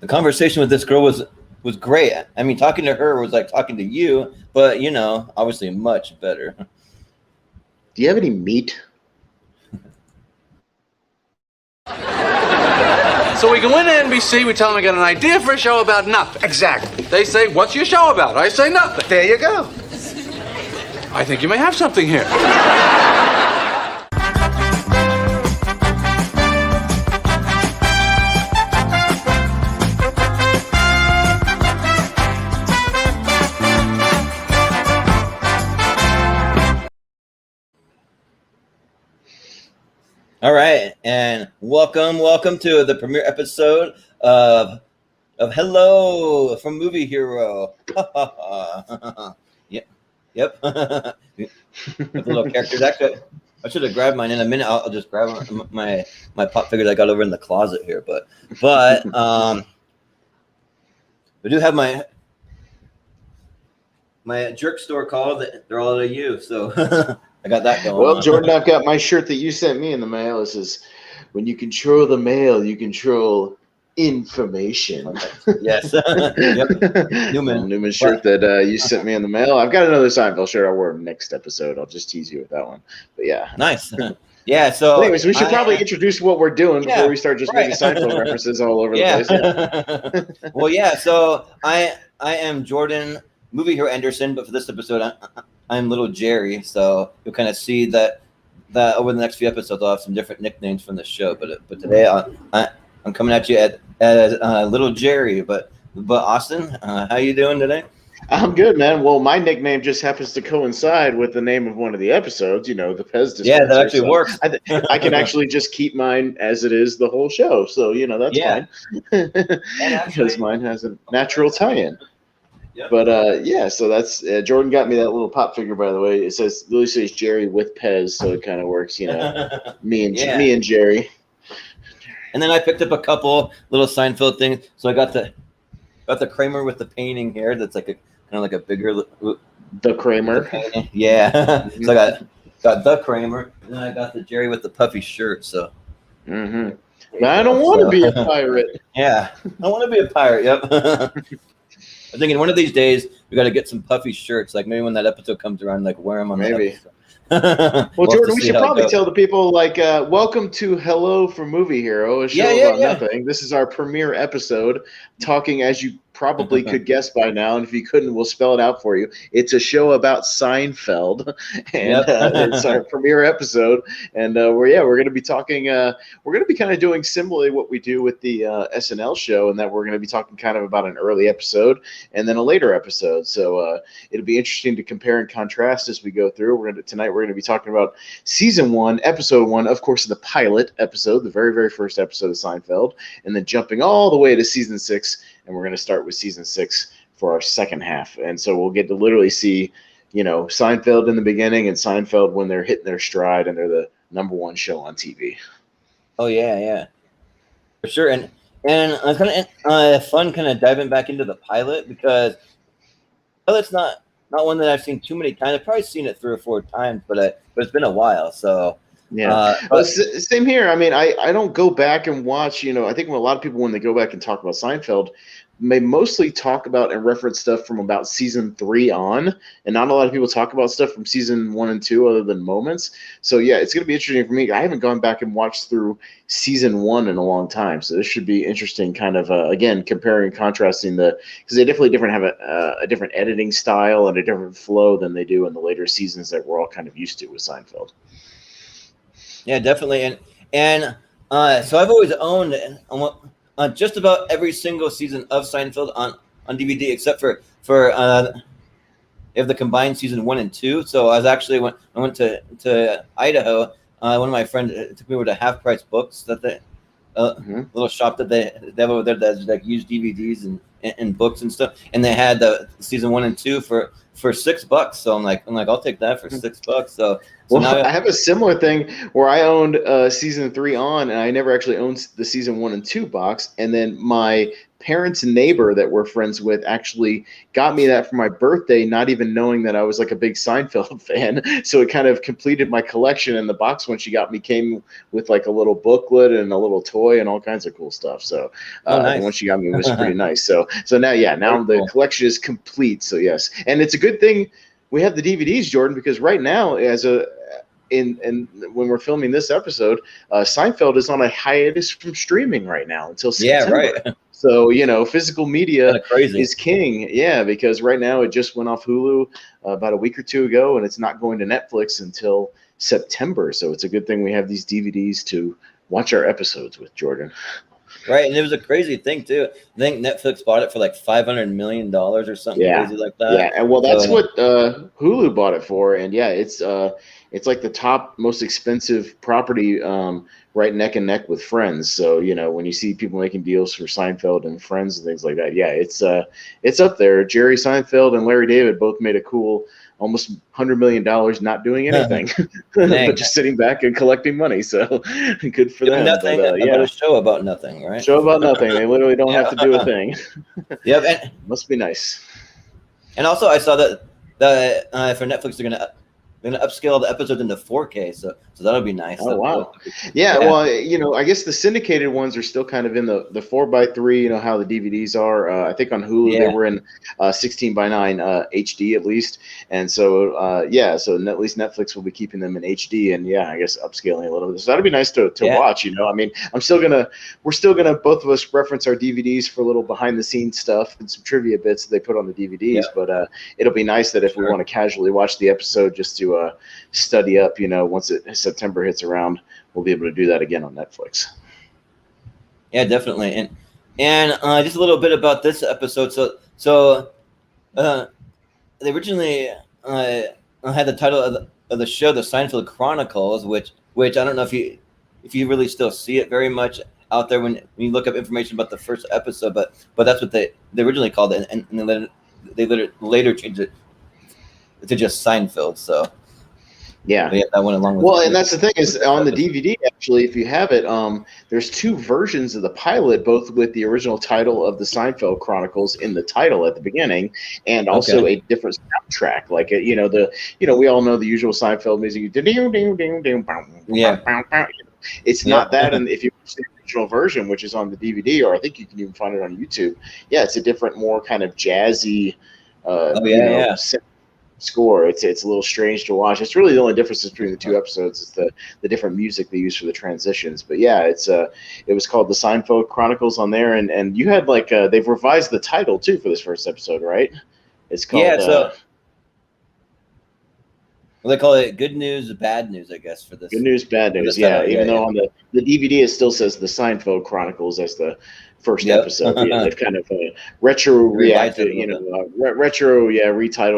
The conversation with this girl was great. I mean, talking to her was like talking to you, but obviously much better. Do you have any meat? So we go into NBC, we tell them we got an idea for a show about nothing. Exactly. They say, what's your show about? I say nothing. There you go. I think you may have something here. All right, and welcome to the premiere episode of Heloooo From Movie Hero. Yep. With the little characters. Actually, I should have grabbed mine in a minute. I'll just grab my pop figures I got over in the closet here. But I do have my jerk store call. They're all at you, so I got that going. Well, Jordan, I've got my shirt that you sent me in the mail. It says, "When you control the mail, you control information." Yes. Yep. Newman shirt that you sent me in the mail. I've got another Seinfeld shirt I'll wear next episode. I'll just tease you with that one. But yeah. Nice. Yeah, so anyways, we should probably introduce what we're doing before we start just making Seinfeld references all over the place. Yeah. Well, yeah, so I am Jordan Movie Hero Anderson, but for this episode I'm Little Jerry, so you'll kind of see that over the next few episodes I'll have some different nicknames from the show, but today I'm coming at you as Little Jerry. But Austin, how you doing today? I'm good, man. Well, my nickname just happens to coincide with the name of one of the episodes, the Pez dispenser. Yeah, that actually works. I can actually just keep mine as it is the whole show, so that's fine. Because mine has a natural tie-in. Yep. But so that's Jordan got me that little pop figure, by the way. It literally says Jerry with Pez, so it kind of works, me and Jerry. And then I picked up a couple little Seinfeld things. So I got the Kramer with the painting here. That's like like a bigger. The Kramer. Yeah. So I got the Kramer, and then I got the Jerry with the puffy shirt. So. Mm-hmm. I don't want to be a pirate. Yeah, I want to be a pirate. Yep. I'm thinking one of these days we got to get some puffy shirts. Like maybe when that episode comes around, like wear them on the episode. Well, Jordan, we should probably tell the people, welcome to Heloooo From Movie Hero, a show about nothing. This is our premiere episode, talking, as you probably could guess by now, and if you couldn't, we'll spell it out for you. It's a show about Seinfeld, and it's our premiere episode, and we're going to be talking, we're going to be kind of doing similarly what we do with the SNL show, and that we're going to be talking kind of about an early episode and then a later episode, so it'll be interesting to compare and contrast as we go through. Tonight we're going to be talking about season 1, episode 1, of course, the pilot episode, the very, very first episode of Seinfeld, and then jumping all the way to season 6, and we're going to start with season 6 for our second half. And so we'll get to literally see, Seinfeld in the beginning and Seinfeld when they're hitting their stride and they're the number 1 show on TV. Oh yeah, for sure. And it's kind of fun, kind of diving back into the pilot, because pilot's not one that I've seen too many times. I've probably seen it 3 or 4 times, but it's been a while. So yeah, same here. I mean, I don't go back and watch. I think a lot of people, when they go back and talk about Seinfeld, may mostly talk about and reference stuff from about season 3 on, and not a lot of people talk about stuff from season 1 and 2 other than moments. So yeah, it's going to be interesting for me. I haven't gone back and watched through season 1 in a long time, so this should be interesting, kind of again, comparing and contrasting because they definitely have a different editing style and a different flow than they do in the later seasons that we're all kind of used to with Seinfeld. Yeah, definitely. And so I've always owned just about every single season of Seinfeld on DVD, except for the combined season 1 and 2. So I was actually, when I went to Idaho, one of my friends took me over to Half Price Books, that little shop that they have over there that like used DVDs and books and stuff, and they had the season 1 and 2 for for $6. So I'm like, I'll take that for $6. So well, now I have a similar thing where I owned season 3 on, and I never actually owned the season 1 and 2 box. And then my parents' neighbor that we're friends with actually got me that for my birthday, not even knowing that I was like a big Seinfeld fan. So it kind of completed my collection. And the box when she got me came with like a little booklet and a little toy and all kinds of cool stuff. So nice. The one she got me was pretty nice. So now, now the collection is complete. So yes, and it's a good thing we have the DVDs, Jordan, because right now when we're filming this episode, Seinfeld is on a hiatus from streaming right now until September. Yeah, right. So, physical media crazy. is king. Yeah, because right now it just went off Hulu about a week or two ago, and it's not going to Netflix until September. So it's a good thing we have these DVDs to watch our episodes with, Jordan. Right, and it was a crazy thing too. I think Netflix bought it for like $500 million or something crazy like that. Yeah, and well, that's what Hulu bought it for, and yeah, it's like the top most expensive property, right neck and neck with Friends. So when you see people making deals for Seinfeld and Friends and things like that, yeah, it's up there. Jerry Seinfeld and Larry David both made a cool almost $100 million not doing anything, but just sitting back and collecting money. So good for them. Nothing about a show about nothing, right? Show about nothing. They literally don't have to do a thing. Yep, and must be nice. And also, I saw that for Netflix they're gonna upscale the episodes into 4K, so that'll be nice. Oh wow! Yeah, well, I guess the syndicated ones are still kind of in the 4:3. How the DVDs are. I think on Hulu they were in 16:9 HD at least, and so so at least Netflix will be keeping them in HD, and I guess upscaling a little bit. So that'll be nice to watch. I mean, we're still gonna both of us reference our DVDs for a little behind the scenes stuff and some trivia bits that they put on the DVDs. But it'll be nice that if we want to casually watch the episode just to study up, once September hits around, we'll be able to do that again on Netflix. Yeah, definitely. And just a little bit about this episode. So they originally had the title of the show, The Seinfeld Chronicles, which I don't know if you really still see it very much out there when you look up information about the first episode, but that's what they originally called it, and they later changed it to just Seinfeld. So yeah, that went along with well, and that's the thing is on the DVD, actually, if you have it, there's 2 versions of the pilot, both with the original title of the Seinfeld Chronicles in the title at the beginning, and also a different soundtrack. Like we all know the usual Seinfeld music. Yeah, it's not that, and if you watch the original version, which is on the DVD, or I think you can even find it on YouTube, it's a different, more kind of jazzy, score. It's a little strange to watch. It's really the only difference between the 2 episodes is the different music they use for the transitions. But it was called the Seinfeld Chronicles on there, and you had they've revised the title too for this first episode, right? It's called they call it Good News, Bad News, I guess, for this. Good News, Bad News. Even though on the DVD it still says the Seinfeld Chronicles as the first episode. They've kind of retitled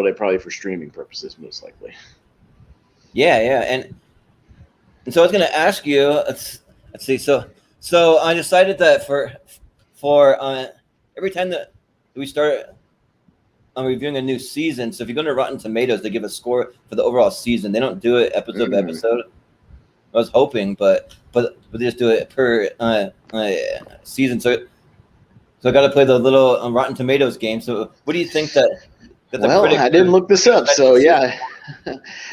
it probably for streaming purposes, most likely. And so I was going to ask you. Let's see. So I decided that for every time that we start reviewing a new season. So if you go to Rotten Tomatoes, they give a score for the overall season. They don't do it episode by episode. I was hoping, but they just do it per season. So I got to play the little Rotten Tomatoes game. So what do you think that the I didn't look this up, so yeah.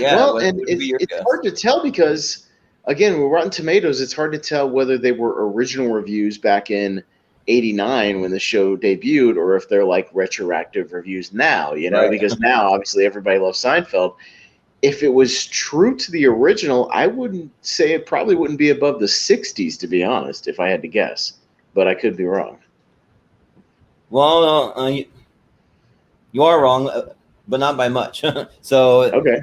Well, and it's hard to tell because, again, with Rotten Tomatoes, it's hard to tell whether they were original reviews back in '89 when the show debuted, or if they're like retroactive reviews now, because now obviously everybody loves Seinfeld. If it was true to the original, I wouldn't say it probably wouldn't be above the 60s, to be honest, if I had to guess, but I could be wrong. Well, you are wrong, but not by much. So okay,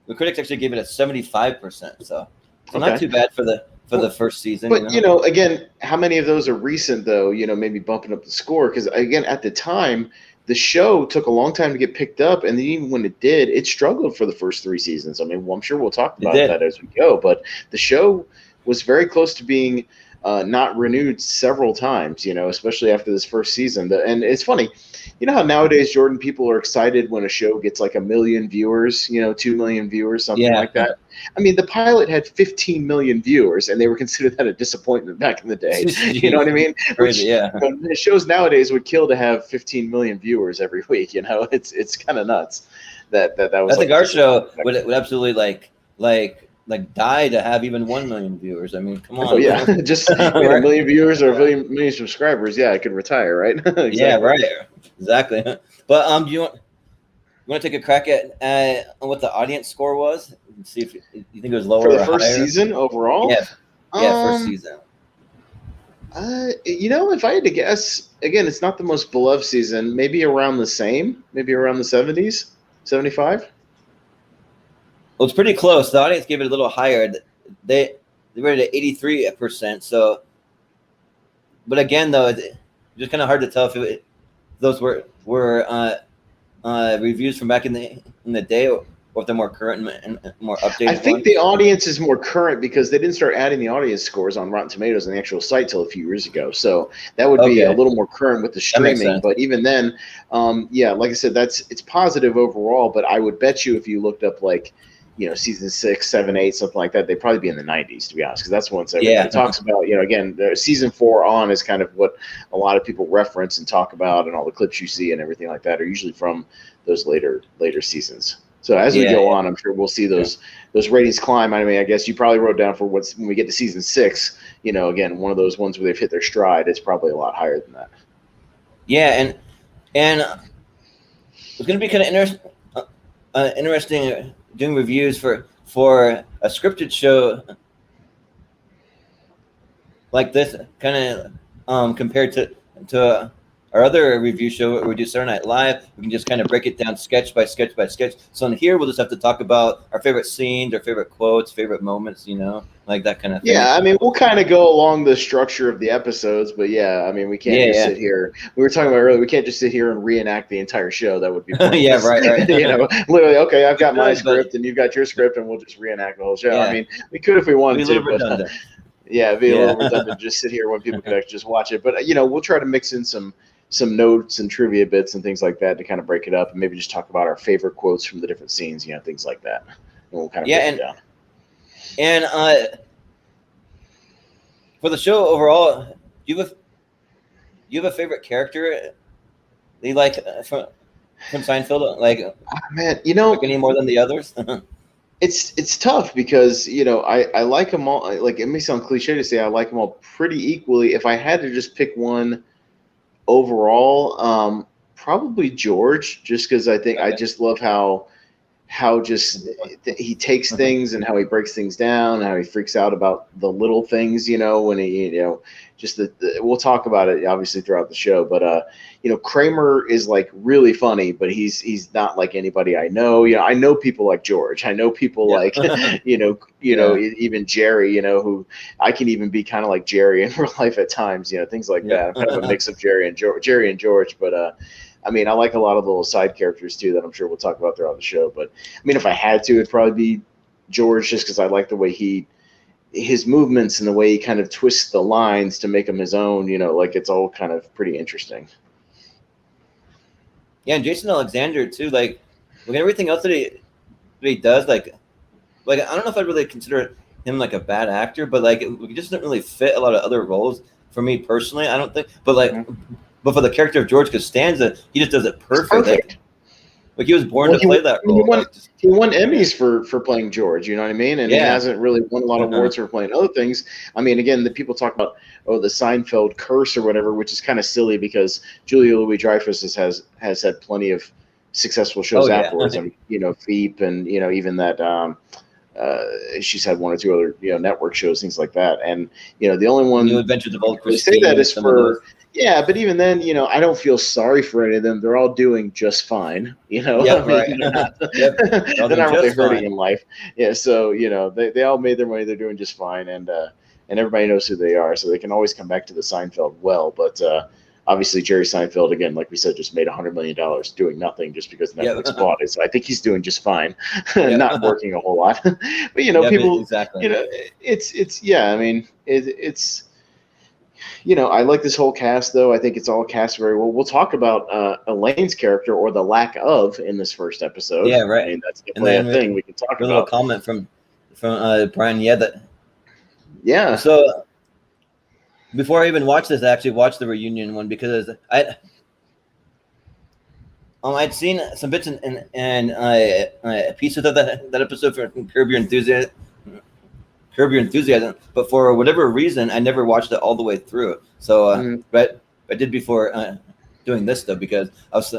the critics actually gave it a 75%. So not too bad for the first season. But again, how many of those are recent though? Maybe bumping up the score because again, at the time, the show took a long time to get picked up, and then even when it did, it struggled for the first 3 seasons. I mean, I'm sure we'll talk about that as we go, but the show was very close to being not renewed several times, especially after this first season. And it's funny, how nowadays, Jordan, people are excited when a show gets like 1 million viewers, 2 million viewers, something like that. I mean, the pilot had 15 million viewers, and they were considered that a disappointment back in the day. You know what I mean? Crazy, Which, shows nowadays would kill to have 15 million viewers every week. It's kind of nuts. That was. I think our show would absolutely like die to have even 1 million viewers. I mean, come on. Oh yeah, just a million viewers or a million subscribers. Yeah, I could retire, right? Exactly. Yeah, right. Exactly. But do you want to take a crack at what the audience score was and see if you think it was lower for the or first higher? season overall? Yeah, first season. If I had to guess, again, it's not the most beloved season. Maybe around the same. Maybe around the 70s, 75. Well, it's pretty close. The audience gave it a little higher. They rated it 83%. So, but again, though, it's just kind of hard to tell if those were reviews from back in the day, or if they're more current and more updated. I think the audience is more current because they didn't start adding the audience scores on Rotten Tomatoes on the actual site till a few years ago. So that would be a little more current with the streaming. But even then, like I said, it's positive overall. But I would bet you if you looked up season 6, 7, 8, something like that, they'd probably be in the 90s, to be honest, because that's once everybody talks about. Again, season 4 on is kind of what a lot of people reference and talk about, and all the clips you see and everything like that are usually from those later seasons. So as we go on, I'm sure we'll see those ratings climb. I mean, I guess you probably wrote down for when we get to season 6. Again, one of those ones where they've hit their stride. It's probably a lot higher than that. Yeah, and it's going to be kind of interesting doing reviews for a scripted show like this, kind of compared to our other review show where we do Saturday Night Live. We can just kind of break it down sketch by sketch by sketch. So in here, we'll just have to talk about our favorite scenes, our favorite quotes, favorite moments, like that kind of thing. Yeah, I mean, we'll kind of go along the structure of the episodes, but I mean, we can't just sit here. We were talking about earlier, we can't just sit here and reenact the entire show. That would be pointless. Yeah, right. Literally, okay, I've got my script and you've got your script, and we'll just reenact the whole show. I mean, we could if we wanted to, but it'd be a little redundant just sit here when people could actually just watch it. But we'll try to mix in some notes and trivia bits and things like that to kind of break it up, and maybe just talk about our favorite quotes from the different scenes, things like that. And we'll kind of break it down. And for the show overall, do you have a favorite character that you like from Seinfeld? Like, man, like any more than the others? It's tough because I like them all. Like, it may sound cliche to say I like them all pretty equally. If I had to just pick one overall, probably George, just because I think I just love how just he takes things and how he breaks things down and how he freaks out about the little things, when he, just we'll talk about it obviously throughout the show, but Kramer is like really funny, but he's not like anybody I know. I know people like George. I know people like, even Jerry, who I can even be kind of like Jerry in real life at times, things like that. I'm kind of a mix of Jerry and George, but I mean, I like a lot of the little side characters too that I'm sure we'll talk about throughout the show. But I mean, if I had to, it'd probably be George, just because I like the way his movements and the way he kind of twists the lines to make them his own. Like, it's all kind of pretty interesting. Yeah, and Jason Alexander too. Like everything else that he does, like I don't know if I'd really consider him like a bad actor, but like it just doesn't really fit a lot of other roles for me personally. I don't think, but like. Mm-hmm. But for the character of George Costanza, he just does it perfect. Like he was born to play that role. He won Emmys for playing George, you know what I mean? And he hasn't really won a lot of awards for playing other things. I mean, again, the people talk about, the Seinfeld curse or whatever, which is kind of silly because Julia Louis-Dreyfus has had plenty of successful shows afterwards. And, Veep and, even that she's had one or two other, network shows, things like that. And, the only one New Adventures of Old Christine, say that is for – yeah, but even then, I don't feel sorry for any of them. They're all doing just fine, Yep, right. They're not really hurting in life. Yeah, so they all made their money. They're doing just fine, and everybody knows who they are, so they can always come back to the Seinfeld well. But obviously, Jerry Seinfeld, again, like we said, just made $100 million doing nothing just because Netflix bought it. So I think he's doing just fine, not working a whole lot. But people, exactly. it's I mean, it's. I like this whole cast, though. I think it's all cast very well. We'll talk about Elaine's character, or the lack of, in this first episode. Yeah, right. I mean, that's definitely a thing we can talk about. A little comment from Brian. Yeah. So before I even watched this, I actually watched the reunion one because I'd seen some bits and pieces of that episode from Curb Your Enthusiasm. But for whatever reason, I never watched it all the way through. So, but I did before doing this stuff because I was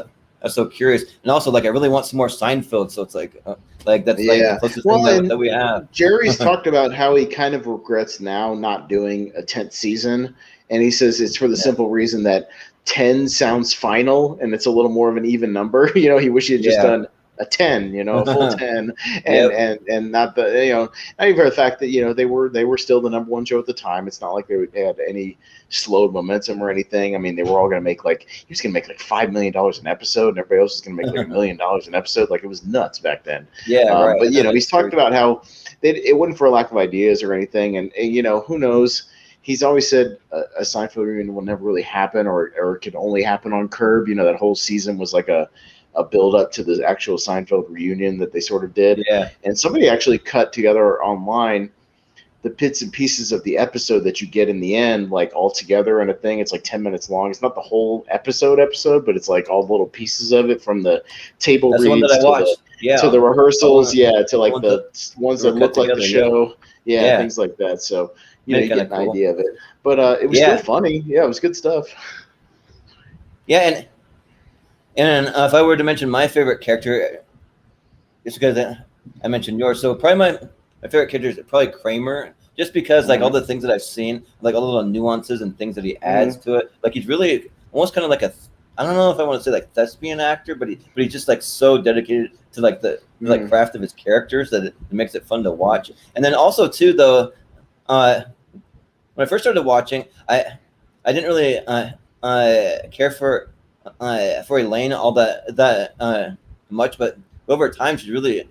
so curious, and also like I really want some more Seinfeld. So it's like that's like the closest thing that we have. Jerry's talked about how he kind of regrets now not doing a 10th season, and he says it's for the simple reason that 10 sounds final, and it's a little more of an even number. He wish he had just done a 10, a full 10, and not the, not even for the fact that, they were still the number one show at the time. It's not like they had any slowed momentum or anything. I mean, they were all going to make he was going to make like $5 million an episode, and everybody else was going to make like $1 million an episode. Like, it was nuts back then. Yeah, right. But, he's talked about how it wasn't for a lack of ideas or anything. And who knows? He's always said a Seinfeld reunion will never really happen, or it could only happen on Curb. That whole season was like a build up to the actual Seinfeld reunion that they sort of did. Yeah. And somebody actually cut together online the bits and pieces of the episode that you get in the end, like all together in a thing. It's like 10 minutes long. It's not the whole episode, but it's like all the little pieces of it, from the table reads to the rehearsals. To like the ones that look like the show. Things like that. So, you get an idea of it. But it was still funny. Yeah, it was good stuff. Yeah, and if I were to mention my favorite character, it's because I mentioned yours. So probably my favorite character is probably Kramer, just because like all the things that I've seen, like all the little nuances and things that he adds to it. Like, he's really almost kind of like I don't know if I want to say like thespian actor, but he's just like so dedicated to like the like craft of his characters that it makes it fun to watch. And then also too, though, when I first started watching, I didn't really care for Elaine all that much, but over time she really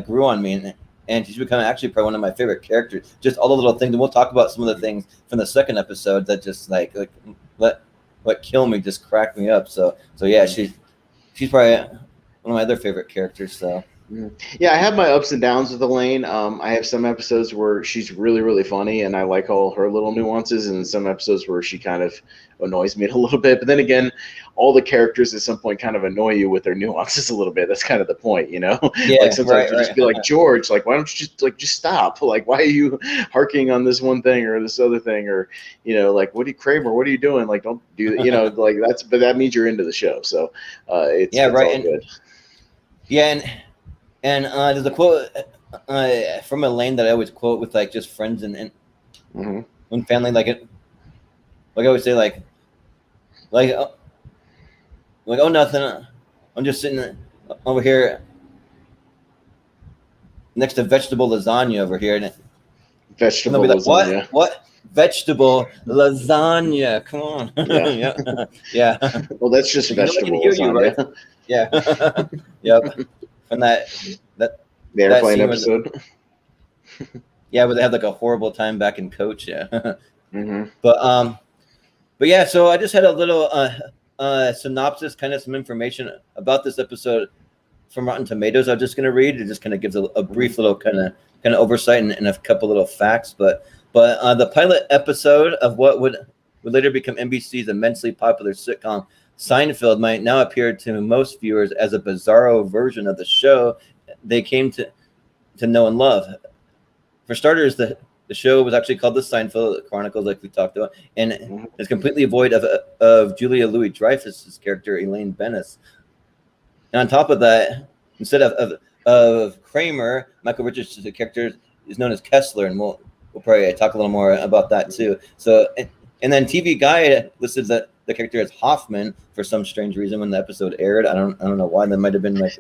grew on me, and she's become actually probably one of my favorite characters. Just all the little things, and we'll talk about some of the things from the second episode that just like what kill me, just crack me up. So yeah, she's probably one of my other favorite characters. So. Yeah, I have my ups and downs with Elaine. I have some episodes where she's really, really funny, and I like all her little nuances, and some episodes where she kind of annoys me a little bit. But then again, all the characters at some point kind of annoy you with their nuances a little bit. That's kind of the point, Yeah, like sometimes you just be like, George, like, why don't you just stop? Like, why are you harking on this one thing or this other thing, or like, Kramer, what are you doing? Like, don't do that. Like but that means you're into the show. So it's all good. Yeah, and there's a quote from Elaine that I always quote with like just friends and family, like I always say, like oh, nothing. I'm just sitting over here next to vegetable lasagna over here, and vegetable like, lasagna. What? Vegetable lasagna? Come on. Yeah. Well, that's just vegetable lasagna. Right? Yeah. Yep. And that the airplane episode. But they had like a horrible time back in Coach. Yeah. But yeah. So I just had a little synopsis, kind of some information about this episode from Rotten Tomatoes. I'm just going to read. It just kind of gives a brief little kind of oversight and a couple little facts. But the pilot episode of what would later become NBC's immensely popular sitcom Seinfeld might now appear to most viewers as a bizarro version of the show they came to know and love. For starters, the show was actually called The Seinfeld Chronicles, like we talked about, and is completely void of Julia Louis-Dreyfus's character, Elaine Bennis. And on top of that, instead of Kramer, Michael Richards' character is known as Kessler, and we'll probably talk a little more about that too. So, and then TV Guide listed that the character as Hoffman for some strange reason when the episode aired. I don't know why. That might have been like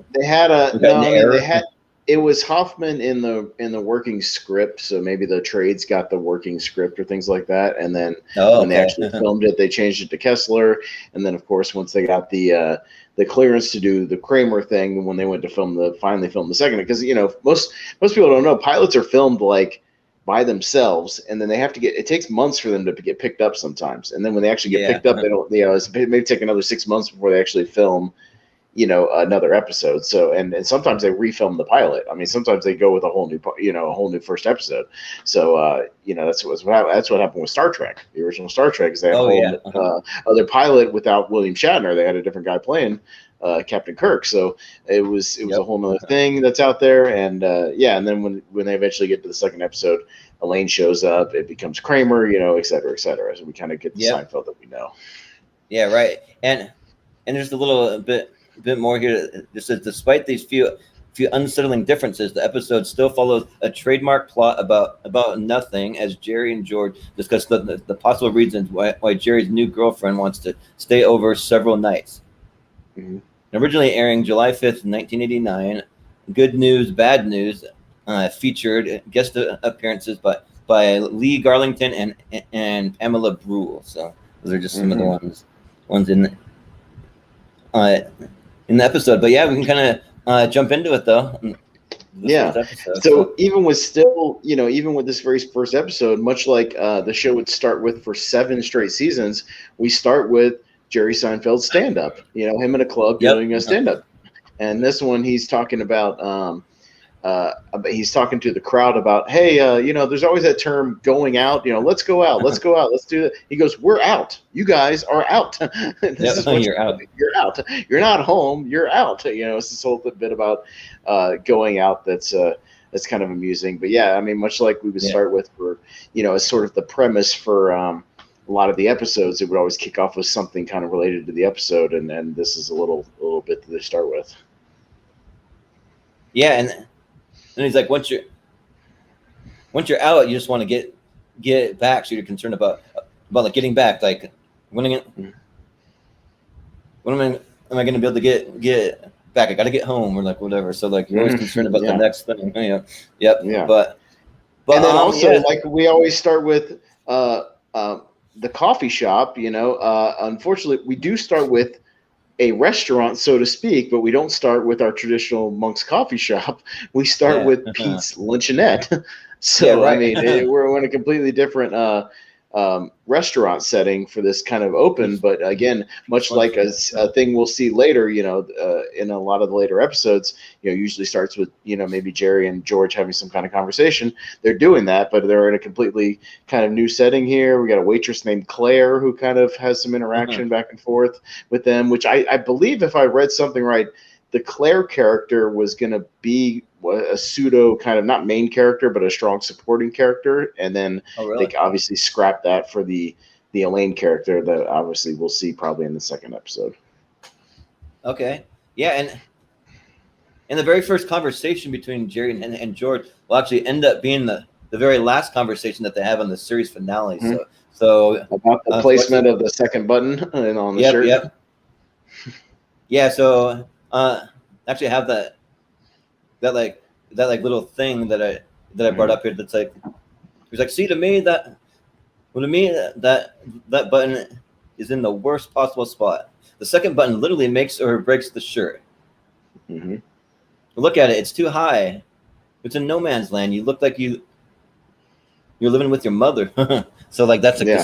it was Hoffman in the working script, so maybe the trades got the working script or things like that, and then when they actually filmed it, they changed it to Kessler, and then of course once they got the clearance to do the Kramer thing, when they went to finally film the second, because most people don't know, pilots are filmed like by themselves, and then they have to it takes months for them to get picked up sometimes. And then when they actually get picked up, they don't, it may take another 6 months before they actually film, another episode. So, and sometimes they refilm the pilot. I mean, sometimes they go with a whole new first episode. So, that's what happened with Star Trek. The original Star Trek is they had a whole other pilot without William Shatner. They had a different guy playing Captain Kirk. So it was a whole nother thing that's out there. And and then when they eventually get to the second episode, Elaine shows up, it becomes Kramer, et cetera, et cetera. So we kind of get the Seinfeld that we know. Yeah, right. And just a little bit more here. It says, despite these few unsettling differences, the episode still follows a trademark plot about nothing, as Jerry and George discuss the possible reasons why Jerry's new girlfriend wants to stay over several nights. Mm-hmm. Originally airing July 5th, 1989, Good News, Bad News featured guest appearances by Lee Garlington and Pamela Brule. So those are just some of the ones in the episode. But yeah, we can kind of jump into it though. So even with this very first episode, much like the show would start with for 7 straight seasons, we start with Jerry Seinfeld's stand-up, him in a club doing a stand-up. And this one, he's talking about, he's talking to the crowd about, hey, there's always that term going out, let's go out, let's do that. He goes, we're out. You guys are out. You're out. You're out. You're not home. You're out. It's this whole bit about going out that's kind of amusing. But yeah, I mean, much like we would start with for, as sort of the premise for a lot of the episodes, it would always kick off with something kind of related to the episode, and then this is a little bit that they start with. Yeah, and he's like, once you're out, you just want to get back. So you're concerned about like getting back. Like, when am I going to be able to get back? I got to get home, or like whatever. So like you're always concerned about the next thing. Yeah. But and then also like we always start with the coffee shop. Unfortunately, we do start with a restaurant, so to speak, but we don't start with our traditional Monk's Coffee Shop. We start with Pete's Luncheonette. So, I mean, we're in a completely different restaurant setting for this kind of open. But again, much like a thing we'll see later, in a lot of the later episodes, usually starts with, maybe Jerry and George having some kind of conversation. They're doing that, but they're in a completely kind of new setting here. We got a waitress named Claire who kind of has some interaction back and forth with them, which I believe, if I read something right, the Claire character was going to be a pseudo kind of, not main character, but a strong supporting character. And then they obviously scrapped that for the Elaine character that obviously we'll see probably in the second episode. Okay. Yeah. And the very first conversation between Jerry and George will actually end up being the very last conversation that they have on the series finale. Mm-hmm. So about the placement of the second button on the shirt. Yep. Yeah. So, actually have that little thing that I brought up here. That's like, he's like, to me that button is in the worst possible spot. The second button literally makes or breaks the shirt. Mm-hmm. Look at it; it's too high. It's in no man's land. You look like you're living with your mother. So like that's like the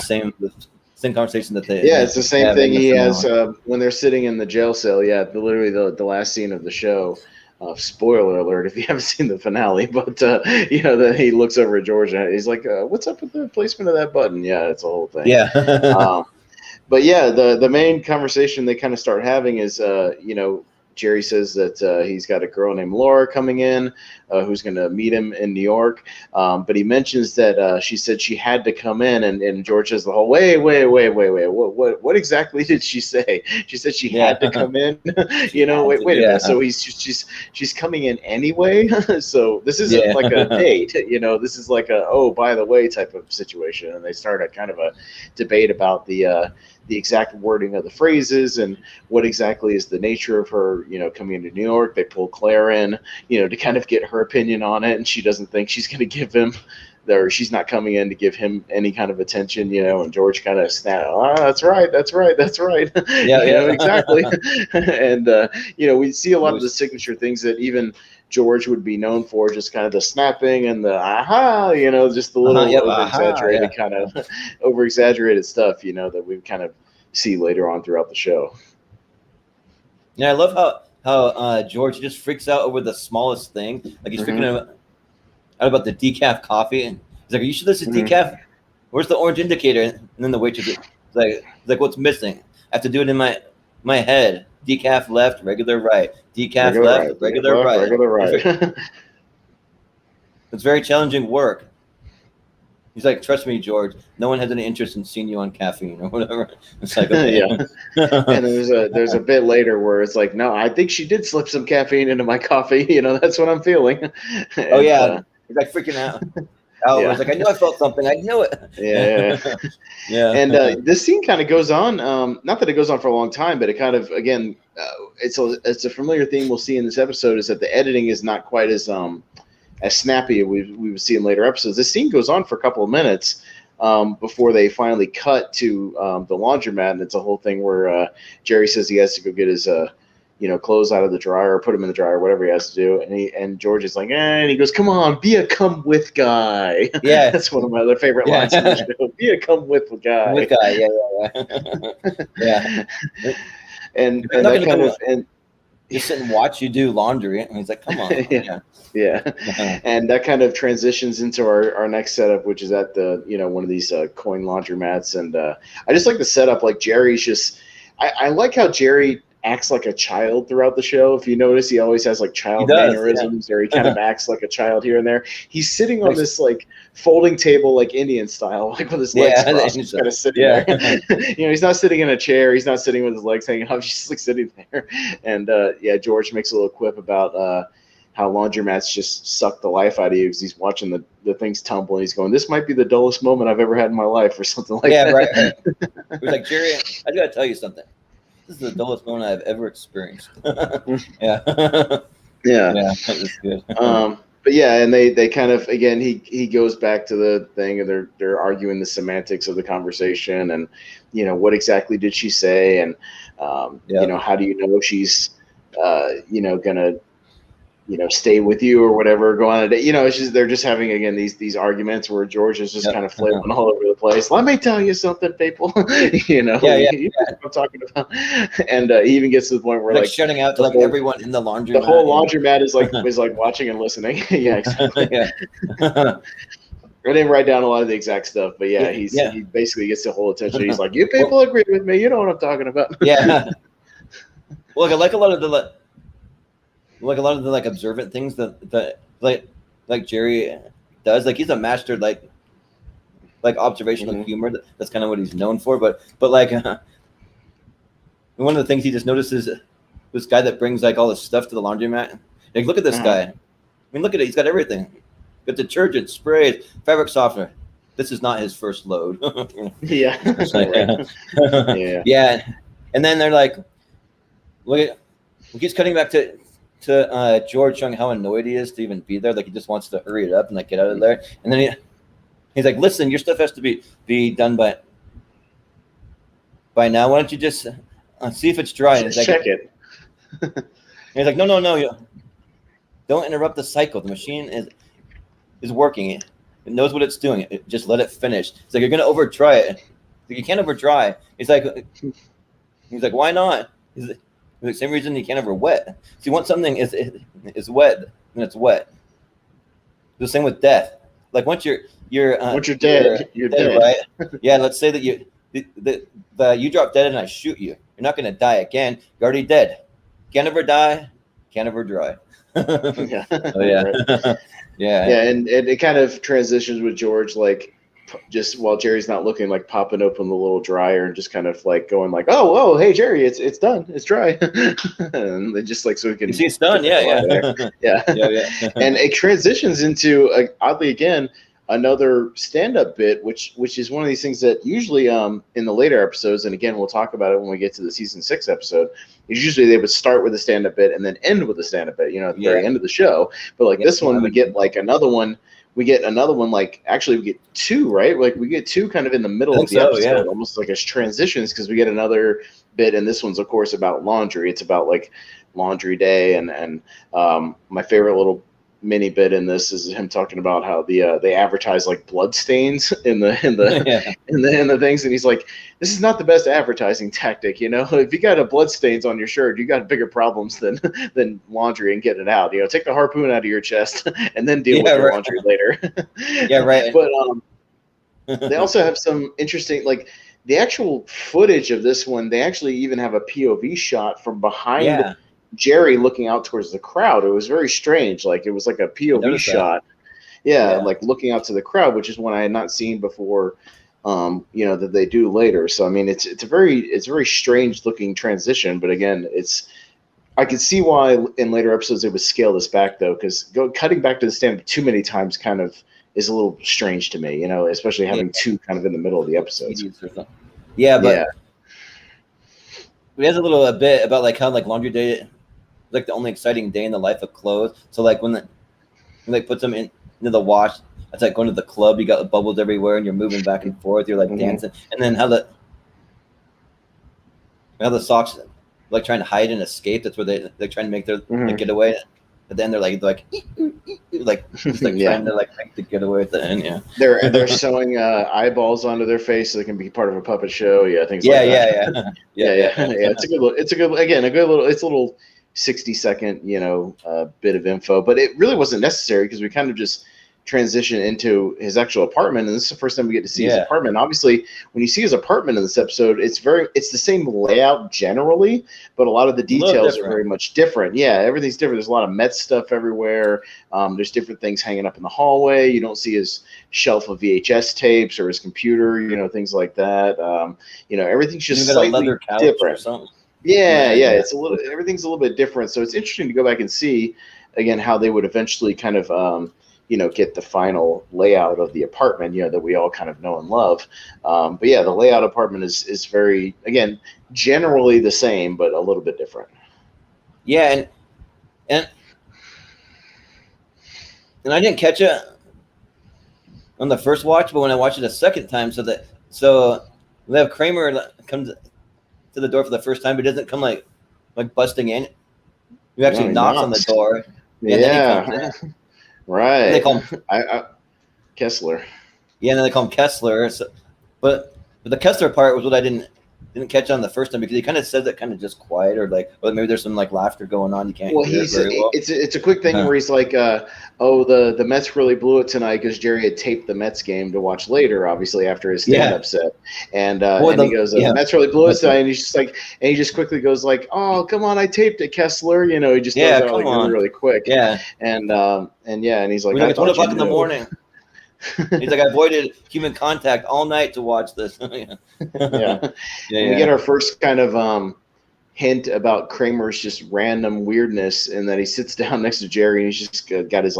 same conversation that they it's the same thing he has when they're sitting in the jail cell. Literally the last scene of the show. Spoiler alert if you haven't seen the finale, but that he looks over at George and he's like, what's up with the placement of that button? It's a whole thing. But the main conversation they kind of start having is Jerry says that he's got a girl named Laura coming in who's going to meet him in New York. But he mentions that she said she had to come in, and George says the whole, wait. What exactly did she say? She said she had to come in. Wait a minute. So she's coming in anyway. So this isn't like a date. This is like a, oh, by the way type of situation. And they start a kind of a debate about the exact wording of the phrases and what exactly is the nature of her, coming into New York. They pull Claire in, to kind of get her opinion on it. And she doesn't think she's going to give him, or she's not coming in to give him any kind of attention, and George kind of snapped, that's right. Yeah, exactly. And, we see a lot of the signature things that even George would be known for, just kind of the snapping and the aha, just the little over-exaggerated kind of over-exaggerated stuff, that we kind of see later on throughout the show. Yeah, I love how George just freaks out over the smallest thing. Like he's freaking out about the decaf coffee. And he's like, "Are you sure this is decaf? Where's the orange indicator?" And then the waitress is like, "What's missing? I have to do it in my head. Decaf left, regular right. Decaf left, regular right. Regular right." It's very challenging work. He's like, "Trust me, George. No one has any interest in seeing you on caffeine or whatever." It's like, okay. Yeah. And there's a bit later where it's like, "No, I think she did slip some caffeine into my coffee. That's what I'm feeling." And, oh yeah, he's like freaking out. Yeah. It's like, I knew I felt something. I knew it. Yeah. Yeah. And this scene kind of goes on. Not that it goes on for a long time, but it kind of, again, it's a familiar theme we'll see in this episode, is that the editing is not quite as snappy as we would see in later episodes. This scene goes on for a couple of minutes before they finally cut to the laundromat, and it's a whole thing where Jerry says he has to go get his clothes out of the dryer, or put them in the dryer, whatever he has to do. And George is like, and he goes, "Come on, be a come with guy." Yeah. That's one of my other favorite lines in the show. Be a come with guy. With guy, yeah. Yeah. And that kind of, and just sit and watch you do laundry. And he's like, "Come on." Yeah. And that kind of transitions into our next setup, which is at the, one of these coin laundromats. And I just like the setup. Like Jerry's just, I like how Jerry acts like a child throughout the show. If you notice, he always has like child mannerisms, or he kind of acts like a child here and there. He's sitting on this like folding table, like Indian style, like with his legs crossed, just kind of sitting there. He's not sitting in a chair. He's not sitting with his legs hanging out. He's just like sitting there. And George makes a little quip about how laundromats just suck the life out of you, because he's watching the things tumble, and he's going, "This might be the dullest moment I've ever had in my life," or something like that. Right. He's like, "Jerry, I gotta tell you something. This is the dullest moment I've ever experienced." Yeah. That was good. But yeah, and they kind of, again, he goes back to the thing, and they're arguing the semantics of the conversation, and what exactly did she say, and how do you know she's gonna stay with you or whatever, go on a date. It's just, they're just having, again, these arguments where George is just kind of flailing all over the place. Let me tell you something, people. You know what I'm talking about. And he even gets to the point where like shutting out to like everyone in the laundromat. The whole laundromat is like watching and listening. Yeah, exactly. I didn't write down a lot of the exact stuff, but he basically gets the whole attention. He's like, "You people agree with me. You know what I'm talking about." Yeah. Well, I like a lot of the like observant things that like Jerry does. Like he's a master like observational humor. That's kind of what he's known for. But like one of the things he just notices, this guy that brings like all this stuff to the laundromat. Like, look at this guy. I mean, look at it. He's got everything. Got detergent, sprays, fabric softener. This is not his first load. Yeah. Yeah. And then they're like, look at, he keeps cutting back to George showing how annoyed he is to even be there. Like he just wants to hurry it up and like get out of there. And then he's like, "Listen, your stuff has to be done by now. Why don't you just see if it's dry?" And he's like, check it. And he's like, no, don't interrupt the cycle. The machine is working. It knows what it's doing. Just let it finish. It's like, you're gonna over dry it. Like, you can't over dry. He's like, why not? He's like, the same reason you can't ever wet. See, once something is wet, then it's wet. The same with death. Like once you're dead, you're dead, right? Yeah. Let's say that you drop dead and I shoot you. You're not gonna die again. You're already dead. Can't ever die. Can't ever dry. Yeah. Oh, yeah. Right. Yeah. And it kind of transitions with George, like just while Jerry's not looking, like popping open the little dryer and just kind of like going like, oh, hey Jerry, it's done, it's dry. And they just like, so we can see it's done. Yeah. And it transitions into oddly again another stand-up bit, which is one of these things that usually in the later episodes, and again we'll talk about it when we get to the season 6 episode, is usually they would start with a stand-up bit and then end with a stand-up bit, at the very end of the show. But like this one, we get like another one. We get another one, like actually we get two, right? Like we get two kind of in the middle of the episode, almost like as transitions, because we get another bit, and this one's of course about laundry. It's about like laundry day, and my favorite little mini bit in this is him talking about how they advertise like blood stains in the in the things, and he's like, this is not the best advertising tactic, if you got a blood stains on your shirt, you got bigger problems than laundry and getting it out. Take the harpoon out of your chest and then deal with your laundry later. Yeah, right. But they also have some interesting, like the actual footage of this one, they actually even have a POV shot from behind Jerry looking out towards the crowd. It was very strange. Like it was like a POV shot. Yeah, like looking out to the crowd, which is one I had not seen before. That they do later. So I mean, it's a very strange looking transition. But again, I could see why in later episodes they would scale this back though, because cutting back to the stand too many times kind of is a little strange to me. Especially having two kind of in the middle of the episodes. Yeah, but we has a bit about like how like laundry day, like the only exciting day in the life of clothes. So like when puts them into the wash, it's like going to the club. You got the bubbles everywhere, and you're moving back and forth. You're like dancing, and then how the socks like trying to hide and escape. That's where they're trying to make their getaway. But then they're like trying to like make the getaway at the end. Yeah, they're sewing eyeballs onto their face so they can be part of a puppet show. Yeah, things like that. Yeah. It's a little 60-second bit of info, but it really wasn't necessary because we kind of just transition into his actual apartment, and this is the first time we get to see his apartment. Obviously, when you see his apartment in this episode, it's the same layout generally, but a lot of the details are very much different. Yeah, everything's different. There's a lot of Mets stuff everywhere. There's different things hanging up in the hallway. You don't see his shelf of VHS tapes or his computer, things like that. Everything's just slightly different. Or something. Yeah, it's everything's a little bit different. So it's interesting to go back and see again how they would eventually kind of get the final layout of the apartment, that we all kind of know and love. But yeah, the layout apartment is very, again, generally the same, but a little bit different. Yeah, and I didn't catch it on the first watch, but when I watched it a second time, so we have Kramer comes to the door for the first time, but it doesn't come like busting in. He actually knocks on the door. Yeah. Right. They call him Kessler. Yeah, and then they call him Kessler. So, but the Kessler part was what I didn't catch on the first time, because he kind of said that kind of just quiet, or maybe there's some like laughter going on. You can't. Well, it's a quick thing where he's like, the Mets really blew it tonight because Jerry had taped the Mets game to watch later, obviously after his stand-up set, and he goes, the Mets really blew it tonight, and he's just like, and he just quickly goes like, oh come on, I taped it, Kessler. He just does that like really quick. Yeah, and he's like, it's 1 o'clock in the morning. He's like, I avoided human contact all night to watch this. We get our first kind of hint about Kramer's just random weirdness, and that he sits down next to Jerry and he's just got his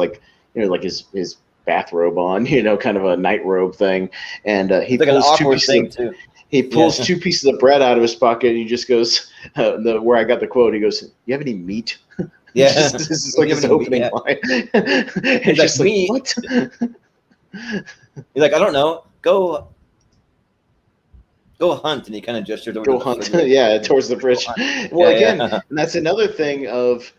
his bathrobe on, kind of a night robe thing, and he pulls two pieces of bread out of his pocket, and he just goes, where I got the quote, he goes, "You have any meat?" Yeah, this is like his opening line. It's just like, meat. What? He's like, I don't know. Go hunt, and he kind of gestured over. Go hunt, towards the fridge. Well, and that's another thing of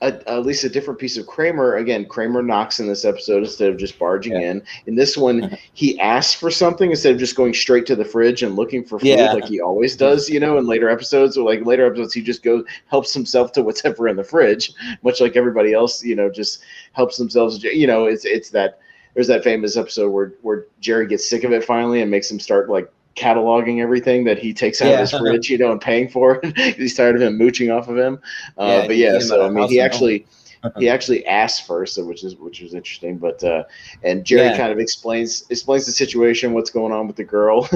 at least a different piece of Kramer. Again, Kramer knocks in this episode instead of just barging in. In this one, he asks for something instead of just going straight to the fridge and looking for food like he always does. In later episodes, he just helps himself to whatever in the fridge, much like everybody else. Just helps themselves. It's that. There's that famous episode where Jerry gets sick of it finally and makes him start like cataloging everything that he takes out of his fridge, and paying for it. He's tired of him mooching off of him. So I mean, he actually asked first, which was interesting. But and Jerry kind of explains the situation, what's going on with the girl.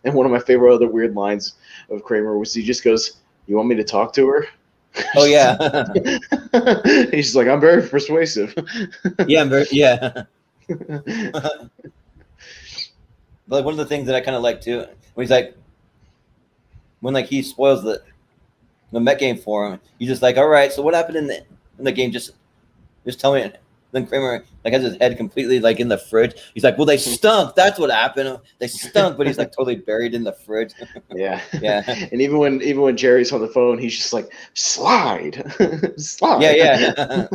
And one of my favorite other weird lines of Kramer was he just goes, "You want me to talk to her?" Oh yeah. He's just like, "I'm very persuasive." But one of the things that I kind of like too, when he's like, when he spoils the Met game for him, he's just like, all right, so what happened in the game? Just tell me. then Kramer like has his head completely like in the fridge. He's like, well, they stunk. That's what happened. They stunk, but he's like totally buried in the fridge. Yeah. Yeah. And even when Jerry's on the phone, he's just like, slide. Slide. Yeah.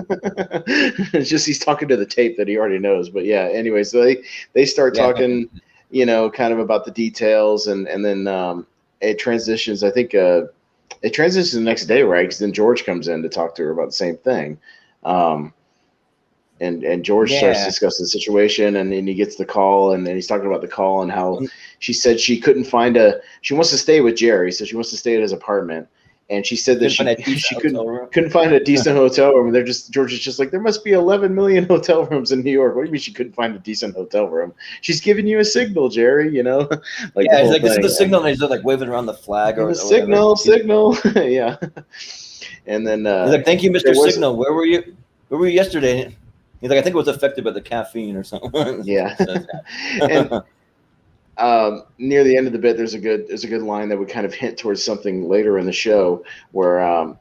It's just he's talking to the tape that he already knows. But yeah, anyway, so they start talking, kind of about the details, and then it transitions. I think it transitions the next day, right? Because then George comes in to talk to her about the same thing. And George starts discussing the situation, and then he gets the call, and then he's talking about the call and how she said she couldn't find she wants to stay with Jerry, so she wants to stay at his apartment. And she said that she couldn't find a decent hotel room. And George is just like, there must be 11 million hotel rooms in New York. What do you mean she couldn't find a decent hotel room? She's giving you a signal, Jerry, Like yeah, he's like, this is the signal, and he's like waving around the flag or signal. Yeah. And then he's like, thank you, Mr. Signal. Where were you yesterday? He's like, I think it was affected by the caffeine or something. Yeah. And near the end of the bit, there's a good line that would kind of hint towards something later in the show where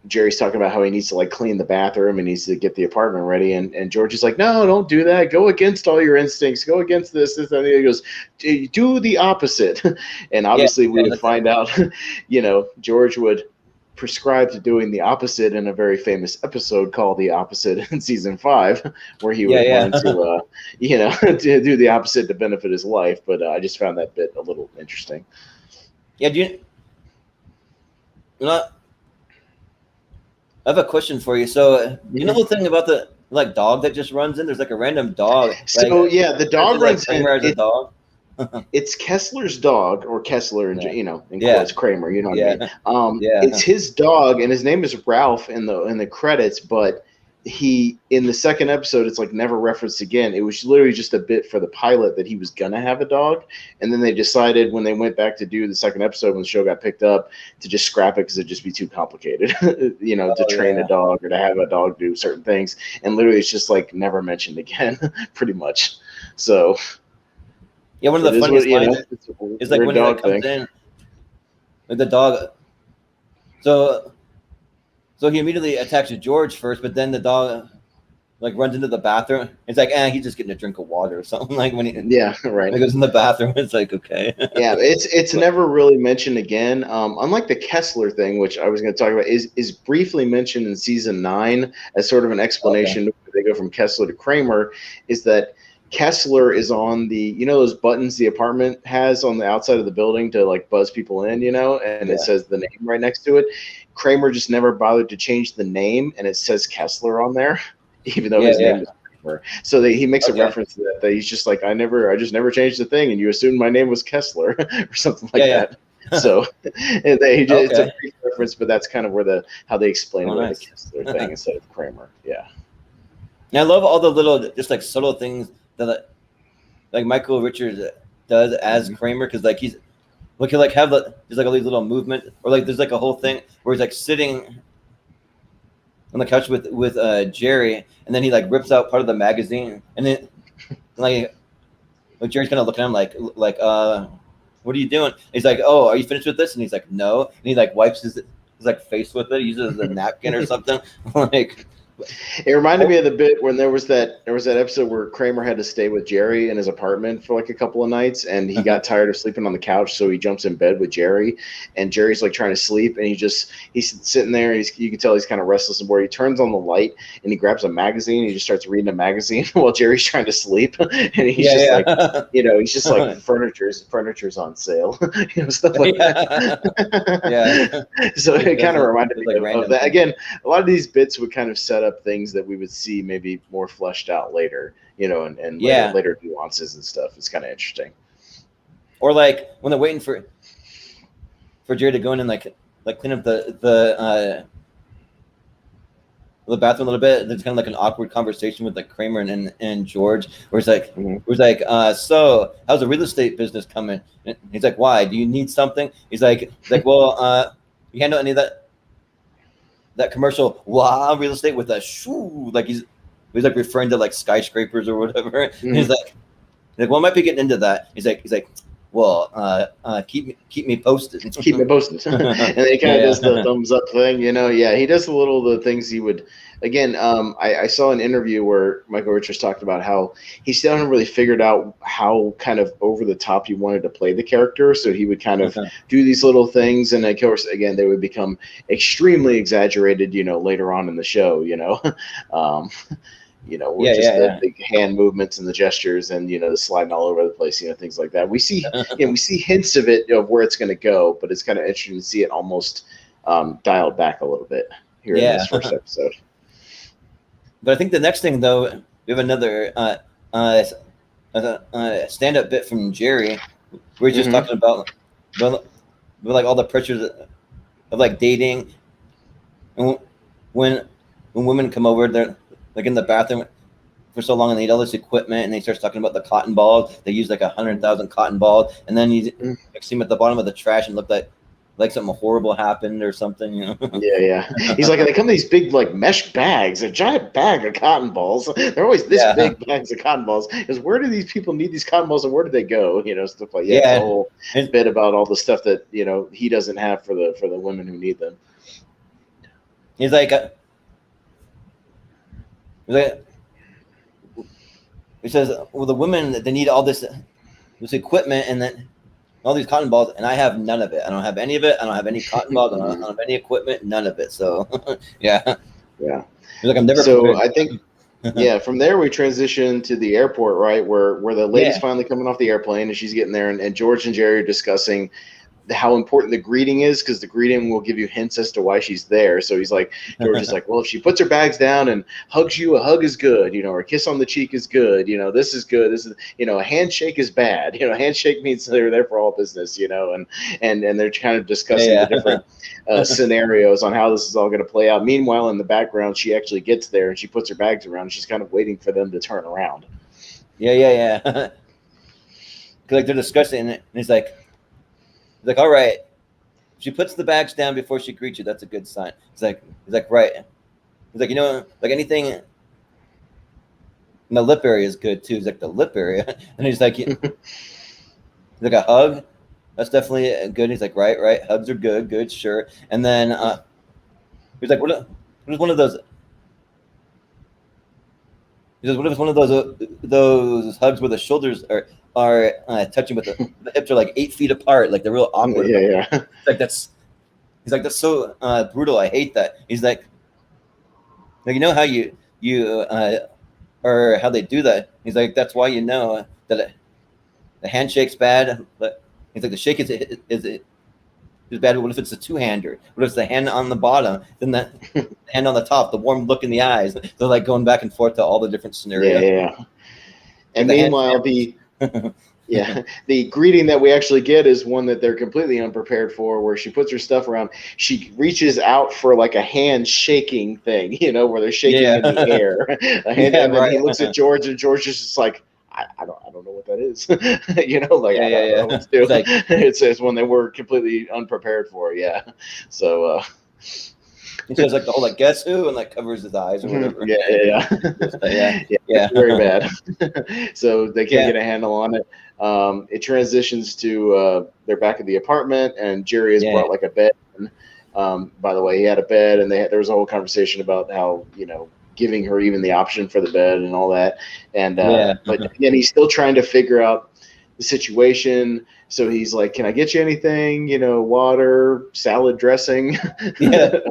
Jerry's talking about how he needs to like clean the bathroom and needs to get the apartment ready, and George is like, no, don't do that. Go against all your instincts. Go against this. And he goes, do the opposite. And obviously we would find out, George would prescribe to doing the opposite in a very famous episode called The Opposite in season 5, where he would learn to to do the opposite to benefit his life. But I just found that bit a little interesting. Yeah, I have a question for you. So you know the thing about the like dog that just runs in? There's like a random dog. So the dog runs in. As a dog. It's Kessler's dog, or Kessler, in quotes, Kramer. You know what I mean? It's his dog, and his name is Ralph in the credits. But he, in the second episode, it's like never referenced again. It was literally just a bit for the pilot that he was gonna have a dog, and then they decided when they went back to do the second episode when the show got picked up to just scrap it because it'd just be too complicated, to train a dog or to have a dog do certain things. And literally, it's just like never mentioned again, pretty much. So. Yeah, one of the funniest lines is like when he like, comes in with the dog. So he immediately attacks George first, but then the dog like runs into the bathroom. It's like, he's just getting a drink of water or something. Like when he when he goes in the bathroom, it's like, okay. Yeah, it's never really mentioned again. Unlike the Kessler thing, which I was going to talk about, is briefly mentioned in season 9 as sort of an explanation. Okay. They go from Kessler to Kramer. Is that Kessler is on the, those buttons the apartment has on the outside of the building to like buzz people in, and it says the name right next to it. Kramer just never bothered to change the name, and it says Kessler on there, even though his name is Kramer. So he makes a reference to that he's just like, I just never changed the thing, and you assumed my name was Kessler or something like that. So it's a brief reference, but that's kind of where how they explain the Kessler thing instead of Kramer. Yeah. And I love all the little, just like subtle things that like Michael Richards does as Kramer, because like he'll like have there's like all these little movements, or like there's like a whole thing where he's like sitting on the couch with Jerry, and then he like rips out part of the magazine, and then like Jerry's kind of looking at him like what are you doing? And he's like, oh, are you finished with this? And he's like, no, and he like wipes his like face with it, uses it as a napkin or something. Like, it reminded me of the bit when there was that episode where Kramer had to stay with Jerry in his apartment for like a couple of nights, and he got tired of sleeping on the couch, so he jumps in bed with Jerry, and Jerry's like trying to sleep, and he's sitting there. You can tell he's kind of restless and bored. He turns on the light and he grabs a magazine. And he just starts reading a magazine while Jerry's trying to sleep, and he's like, he's just like furniture's on sale, stuff like that. So it kind of reminded me of that. Again, a lot of these bits would kind of set up things that we would see maybe more fleshed out later, and later nuances and stuff. It's kind of interesting. Or like when they're waiting for Jerry to go in and like clean up the bathroom a little bit. There's kind of like an awkward conversation with like Kramer and George, where it's like, so how's the real estate business coming? And he's like, why? Do you need something? He's like, well, you handle any of that commercial real estate with a shoe, like he's like referring to like skyscrapers or whatever. Mm-hmm. He's like, well, I might be getting into that. He's like, well, keep me posted. Keep me posted. And then he kind of does the thumbs up thing, you know. Yeah, he does a little of the things he would. Again, I saw an interview where Michael Richards talked about how he still hadn't really figured out how kind of over the top he wanted to play the character. So he would kind of do these little things, and of course, again, they would become extremely exaggerated, you know, later on in the show, you know. The big hand movements and the gestures, and you know, the sliding all over the place, you know, things like that. We see, we see hints of it, of where it's going to go, but it's kind of interesting to see it almost dialed back a little bit here in this first episode. But I think the next thing, though, we have another stand-up bit from Jerry. We're just talking about like all the pressures of like dating, and when women come over, they're like in the bathroom for so long, and they need all this equipment, and they start talking about the cotton balls. They use like 100,000 cotton balls, and then you see them at the bottom of the trash and look like something horrible happened or something, you know? Yeah. He's like, they come in these big like mesh bags, a giant bag of cotton balls. They're always this big bags of cotton balls. Because where do these people need these cotton balls, and where do they go? You know, stuff like It's a whole bit about all the stuff that, you know, he doesn't have for the women who need them. He's like, he says, well, the women, they need all this equipment and then all these cotton balls, and I have none of it. I don't have any of it. I don't have any cotton balls. I don't have any equipment. None of it. So, yeah. He's like, I'm never. So prepared. I think, from there we transition to the airport, right, where the lady's finally coming off the airplane, and she's getting there, and George and Jerry are discussing how important the greeting is, because the greeting will give you hints as to why she's there. So he's like, George is like, well, if she puts her bags down and hugs you, a hug is good, you know, or a kiss on the cheek is good, you know, this is good, this is, you know, a handshake is bad, you know, a handshake means they're there for all business, you know, and they're kind of discussing the different scenarios on how this is all going to play out. Meanwhile, in the background, she actually gets there and she puts her bags around. She's kind of waiting for them to turn around. Because like they're discussing it, and he's like, all right. She puts the bags down before she greets you. That's a good sign. He's like, right. He's like, you know, like anything in the lip area is good too. He's like, the lip area, and he's like, a hug. That's definitely good. He's like, right. Hugs are good, sure. And then he's like, what is one of those? He says, what if it's one of those hugs where the shoulders are touching, but the hips are like 8 feet apart, like they're real awkward. He's like, that's so brutal. I hate that. He's like, you know how you or how they do that. He's like, that's why you know that the handshake's bad. But he's like, the shake is bad. What if it's a two-hander? What if it's the hand on the bottom, then the hand on the top, the warm look in the eyes? They're like going back and forth to all the different scenarios. And meanwhile, the greeting that we actually get is one that they're completely unprepared for, where she puts her stuff around. She reaches out for like a hand shaking thing, you know, where they're shaking in the air. And then he looks at George, and George is just like, I don't know what that is. You know, like, I don't know what to do. Like, it's one that we're completely unprepared for. So he says like the whole like guess who, and like covers his eyes or whatever. Very bad. So they can't get a handle on it. It transitions to they're back at the apartment, and Jerry has brought like a bed. By the way, he had a bed, and there was a whole conversation about how, you know, giving her even the option for the bed and all that. And but again, he's still trying to figure out the situation. So he's like, can I get you anything? You know, water, salad dressing.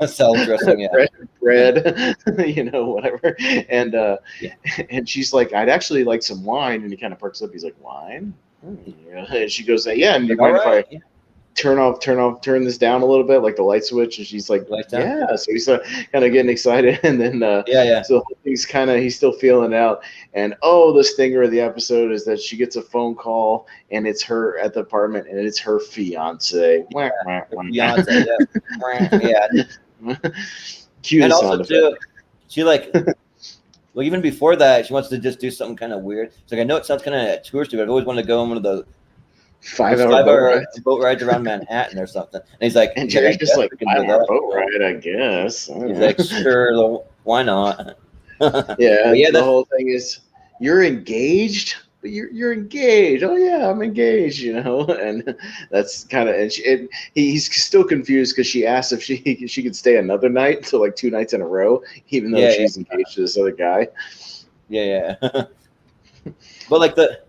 Salad dressing, bread, you know, whatever. And and she's like, I'd actually like some wine. And he kind of perks up. He's like, wine? And she goes, yeah. And you mind if I turn this down a little bit, like the light switch? And she's like, yeah. So he's kind of getting excited, and then so he's still feeling it out. And the stinger of the episode is that she gets a phone call, and it's her at the apartment, and it's her fiance. Cue and the also sound too, effect. she like well, even before that, she wants to just do something kind of weird. It's like, I know it sounds kind of touristy, but I've always wanted to go on one of those 5-hour boat rides around Manhattan or something. And he's like, and Jerry's just like, 5-hour boat ride, I guess. He's like, sure, why not? The whole thing is, you're engaged? but you're engaged. Oh yeah, I'm engaged, and that's kind of, and he's still confused because she asked if she could stay another night, so like 2 nights in a row, even though she's engaged to this other guy. Yeah. But that's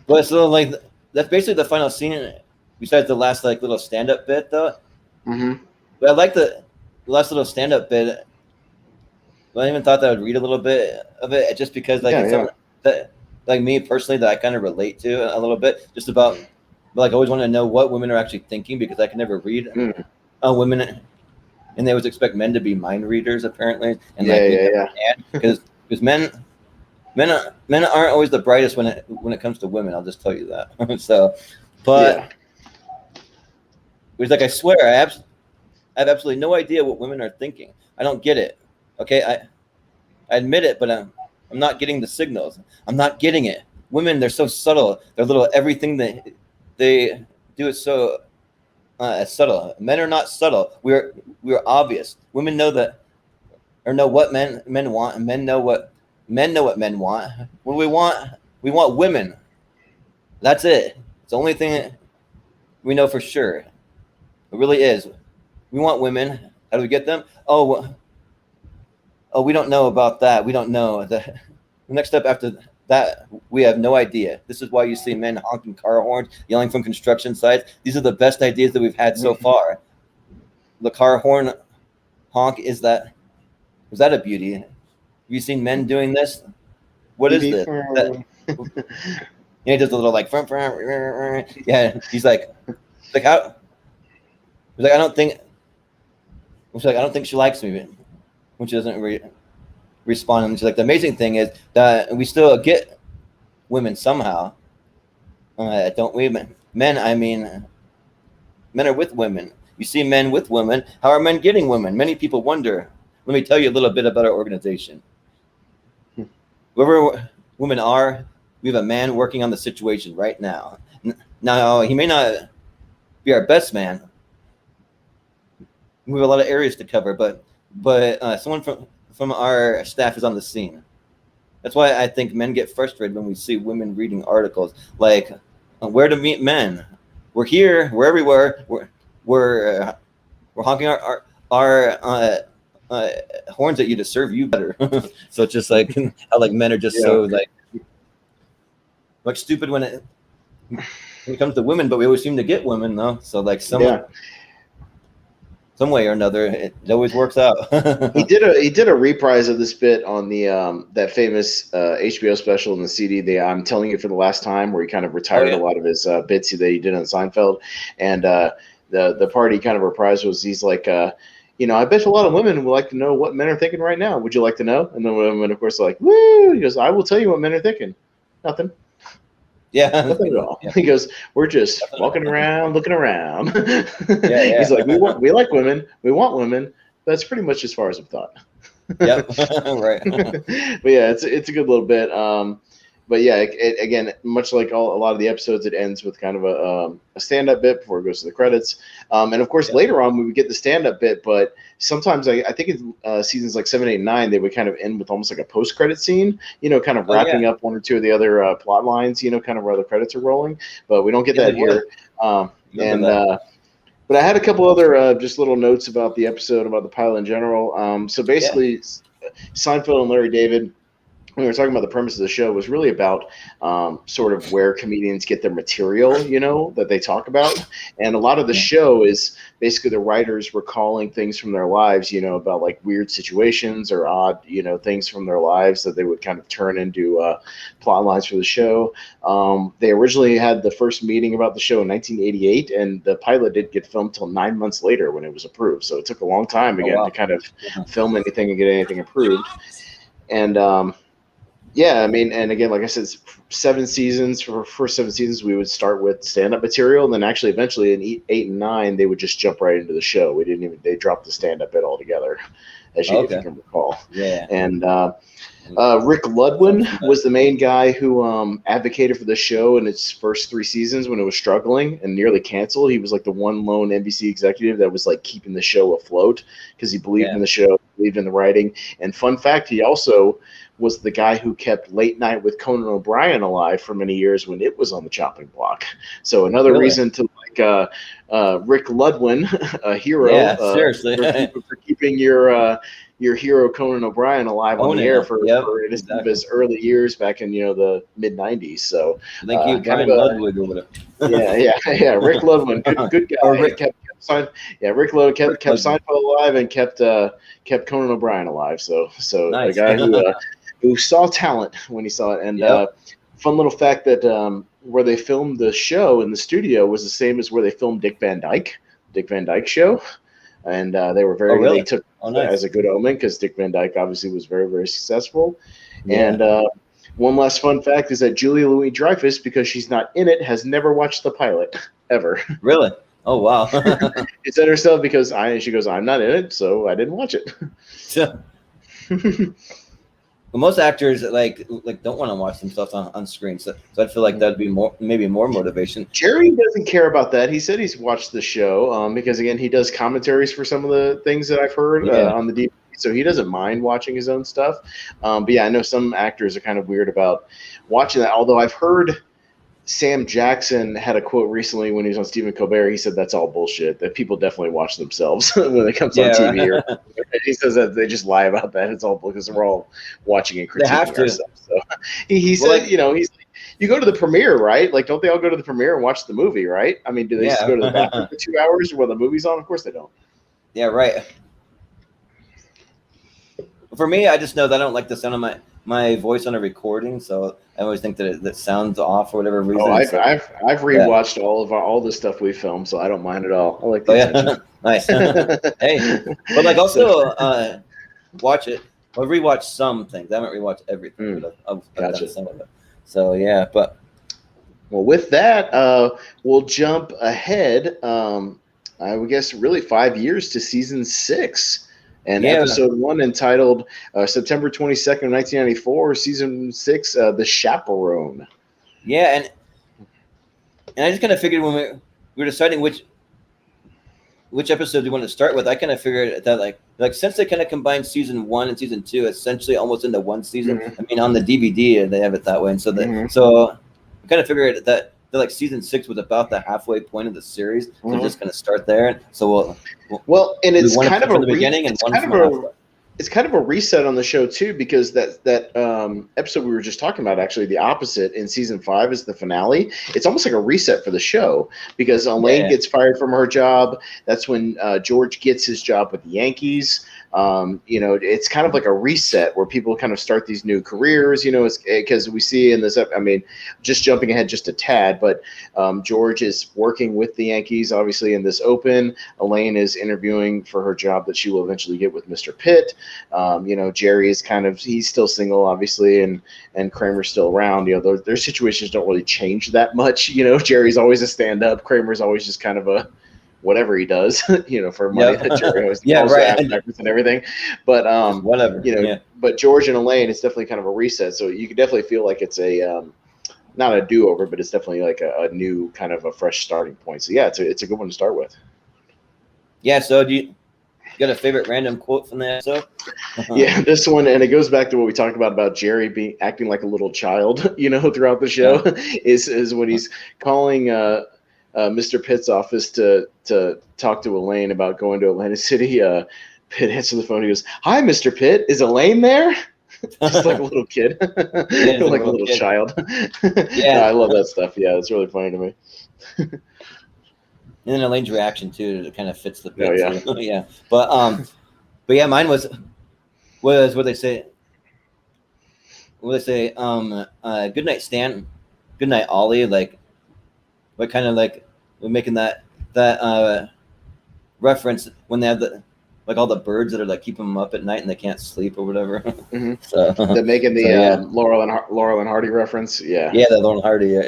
basically the final scene. Besides the last like little stand-up bit, though. Mm-hmm. But I like the last little stand-up bit. But I even thought that I would read a little bit of it, just because it's something that, like me personally, that I kind of relate to a little bit. Just about, like, I always want to know what women are actually thinking, because I can never read women, and they always expect men to be mind readers, apparently. And because men aren't always the brightest when it comes to women. I'll just tell you that. So, but it's like, I swear I have absolutely no idea what women are thinking. I don't get it. Okay, I admit it, but I'm not getting the signals. I'm not getting it. Women, they're so subtle. They're little everything they do is so subtle. Men are not subtle. We're obvious. Women know that, or know what men want, and men know what men want. What do we want? We want women. That's it. It's the only thing we know for sure. It really is. We want women. How do we get them? Oh, we don't know about that. We don't know. The next step after that, we have no idea. This is why you see men honking car horns, yelling from construction sites. These are the best ideas that we've had so far. The car horn honk, was that a beauty? Have you seen men doing this? What is this? He does a little like, yeah. He's like how? He's like, I don't think she likes me, when she doesn't respond. And she's like, the amazing thing is that we still get women somehow. Don't we? Men, I mean, men are with women. You see men with women. How are men getting women? Many people wonder. Let me tell you a little bit about our organization. Whoever women are, we have a man working on the situation right now. Now, he may not be our best man. We have a lot of areas to cover, but someone from our staff is on the scene. That's why I think men get frustrated when we see women reading articles like, where to meet men. We're here. We're everywhere. We're honking our horns at you to serve you better. So it's just like how like men are just so like stupid when it comes to women, but we always seem to get women though. So like some way or another, it always works out. He did a reprise of this bit on the that famous HBO special in the CD. I'm Telling You for the Last Time, where he kind of retired a lot of his bits that he did on Seinfeld, and the part he kind of reprised was, he's like, I bet a lot of women would like to know what men are thinking right now. Would you like to know? And then women, of course, are like, woo! He goes, I will tell you what men are thinking. Nothing. Yeah, nothing at all. Yeah. He goes, we're just walking around, looking around. He's like, we like women, we want women. That's pretty much as far as I've thought. Yep, right. But yeah, it's a good little bit. But yeah, again, much like a lot of the episodes, it ends with kind of a stand-up bit before it goes to the credits. And of course, later on, we would get the stand-up bit, but sometimes I think in seasons like 7, 8, and 9, they would kind of end with almost like a post-credit scene, kind of wrapping up one or two of the other plot lines, kind of where the credits are rolling. But we don't get that here. But I had a couple other just little notes about the episode, about the pilot in general. So basically, Seinfeld and Larry David, when we were talking about the premise of the show, was really about sort of where comedians get their material, that they talk about. And a lot of the show is basically the writers recalling things from their lives, about like weird situations or odd, things from their lives that they would kind of turn into plot lines for the show. They originally had the first meeting about the show in 1988, and the pilot didn't get filmed till 9 months later when it was approved. So it took a long time again to kind of film anything and get anything approved. And yeah, I mean, and again, like I said, 7 seasons. For first 7 seasons, we would start with stand-up material, and then actually eventually in 8 and 9, they would just jump right into the show. They dropped the stand-up bit altogether, if you can recall. Yeah. And Rick Ludwin was the main guy who advocated for the show in its first 3 seasons when it was struggling and nearly canceled. He was like the one lone NBC executive that was like keeping the show afloat because he believed in the show, believed in the writing. And fun fact, he also was the guy who kept Late Night with Conan O'Brien alive for many years when it was on the chopping block. So another reason to like Rick Ludwin, a hero, seriously, for keeping your hero Conan O'Brien alive on the air for his early years back in the mid '90s. So thank you, Brian Ludwig or whatever. yeah. Rick Ludwin, good guy. Rick Ludwig kept Seinfeld alive and kept Conan O'Brien alive. So nice. A guy who saw talent when he saw it. And fun little fact that where they filmed the show in the studio was the same as where they filmed Dick Van Dyke Show. And they were they took as a good omen because Dick Van Dyke obviously was very, very successful. Yeah. And one last fun fact is that Julia Louis-Dreyfus, because she's not in it, has never watched the pilot ever. Really? Oh, wow. She said herself because she goes, I'm not in it, so I didn't watch it. Well, most actors like don't want to watch themselves on screen, so I feel like that'd be maybe more motivation. Jerry doesn't care about that. He said he's watched the show because again he does commentaries for some of the things that I've heard on the DVD, so he doesn't mind watching his own stuff. But yeah, I know some actors are kind of weird about watching that. Although I've heard Sam Jackson had a quote recently when he was on Stephen Colbert. He said that's all bullshit, that people definitely watch themselves when it comes on TV. Right. He says that they just lie about that. It's all because we're all watching and critiquing ourselves. So he said, he's like, you go to the premiere, right? Like, don't they all go to the premiere and watch the movie, right? I mean, do they just go to the bathroom for 2 hours while the movie's on? Of course they don't. Yeah, right. For me, I just know that I don't like the sound of my voice on a recording, so I always think that that sounds off for whatever reason. Oh, I've rewatched all the stuff we filmed, so I don't mind at all. I like the attention. Nice. Hey, but like also watch it. I've rewatched some things. I haven't rewatched everything, but I've done some of it. So yeah, but with that, we'll jump ahead. I would guess really 5 years to season 6. And episode 1 entitled September 22nd, 1994, season 6, The Chaperone. Yeah, and I just kind of figured when we were deciding which episode we wanted to start with, I kind of figured that like since they kind of combined season 1 and season 2 essentially almost into one season. I mean, on the DVD they have it that way, and so so I kind of figured that like season 6 was about the halfway point of the series, so just going to start there. So we'll and it's kind of from the beginning and one from the halfway. It's kind of a reset on the show too, because that episode we were just talking about, actually the opposite in season 5 is the finale. It's almost like a reset for the show because Elaine gets fired from her job. That's when George gets his job with the Yankees. It's kind of like a reset where people kind of start these new careers, it's because we see in this, I mean, just jumping ahead just a tad, but George is working with the Yankees, obviously in this open. Elaine is interviewing for her job that she will eventually get with Mr. Pitt. Jerry is he's still single, obviously, and Kramer's still around. Their situations don't really change that much. Jerry's always a stand-up. Kramer's always just kind of a whatever he does, for money that Jerry always and everything. But whatever. But George and Elaine, it's definitely kind of a reset. So you can definitely feel like it's a not a do-over, but it's definitely like a new kind of a fresh starting point. So yeah, it's a good one to start with. Yeah. So do you got a favorite random quote from the episode? Yeah, this one, and it goes back to what we talked about Jerry acting like a little child, throughout the show, is when he's calling Mr. Pitt's office to talk to Elaine about going to Atlantic City. Pitt answers the phone. He goes, "Hi, Mr. Pitt. Is Elaine there?" Just like a little kid, like a little child. Yeah, I love that stuff. Yeah, it's really funny to me. And then Elaine's reaction too, it kind of fits the bit. Oh, yeah. But yeah, mine was what they say. What they say? Good night, Stan. Good night, Ollie. Like, what kind of like we're making that reference when they have all the birds that are like keeping them up at night and they can't sleep or whatever. So they're making the Laurel and Hardy reference. Yeah. Yeah, the Laurel and Hardy.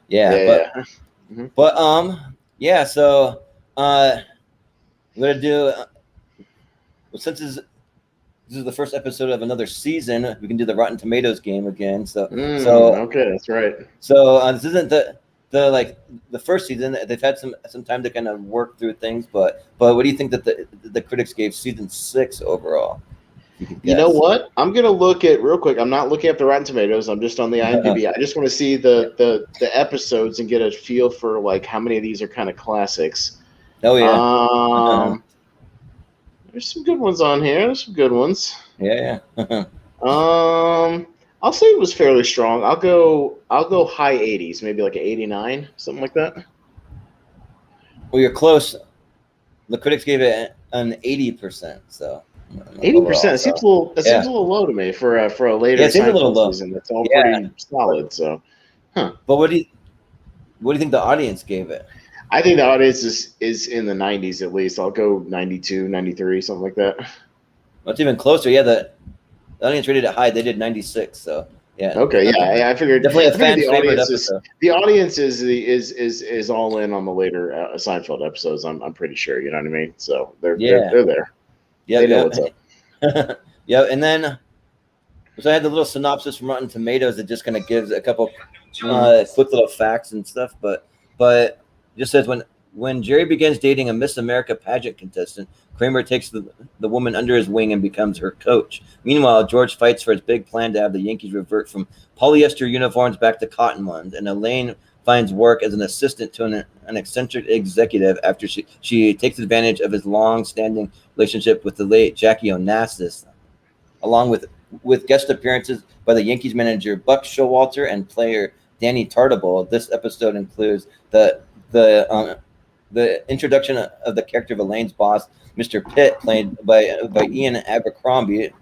Yeah. But yeah, so we're gonna do since this is the first episode of another season, we can do the Rotten Tomatoes game again. So okay, that's right. So this isn't the first season. They've had some time to kind of work through things, but what do you think that the critics gave season 6 overall? You know what? I'm gonna look at real quick. I'm not looking up the Rotten Tomatoes. I'm just on the IMDb. I just want to see the episodes and get a feel for like how many of these are kind of classics. Oh yeah. There's some good ones on here. There's some good ones. Yeah. I'll say it was fairly strong. I'll go high 80s, maybe like an 89, something like that. Well, you're close. The critics gave it an 80%. So 80% seems a little low to me for a later Seinfeld season. That's all pretty solid. So, But what do you think the audience gave it? I think the audience is in the 90s at least. I'll go 92, 93, something like that. That's even closer. Yeah, the audience rated it high. They did 96. So yeah. Okay. Yeah, I figured definitely a fan's favorite episode. The audience is all in on the later Seinfeld episodes. I'm pretty sure. You know what I mean? So they're there. Yeah, they know what's up. Yeah, and then so I had the little synopsis from Rotten Tomatoes that just kind of gives a couple quick little facts and stuff, but it just says when Jerry begins dating a Miss America pageant contestant, Kramer takes the woman under his wing and becomes her coach. Meanwhile, George fights for his big plan to have the Yankees revert from polyester uniforms back to cotton ones, and Elaine finds work as an assistant to an eccentric executive after she takes advantage of his long-standing relationship with the late Jackie Onassis, along with guest appearances by the Yankees manager Buck Showalter and player Danny Tartabull. This episode includes the introduction of the character of Elaine's boss, Mr. Pitt, played by Ian Abercrombie,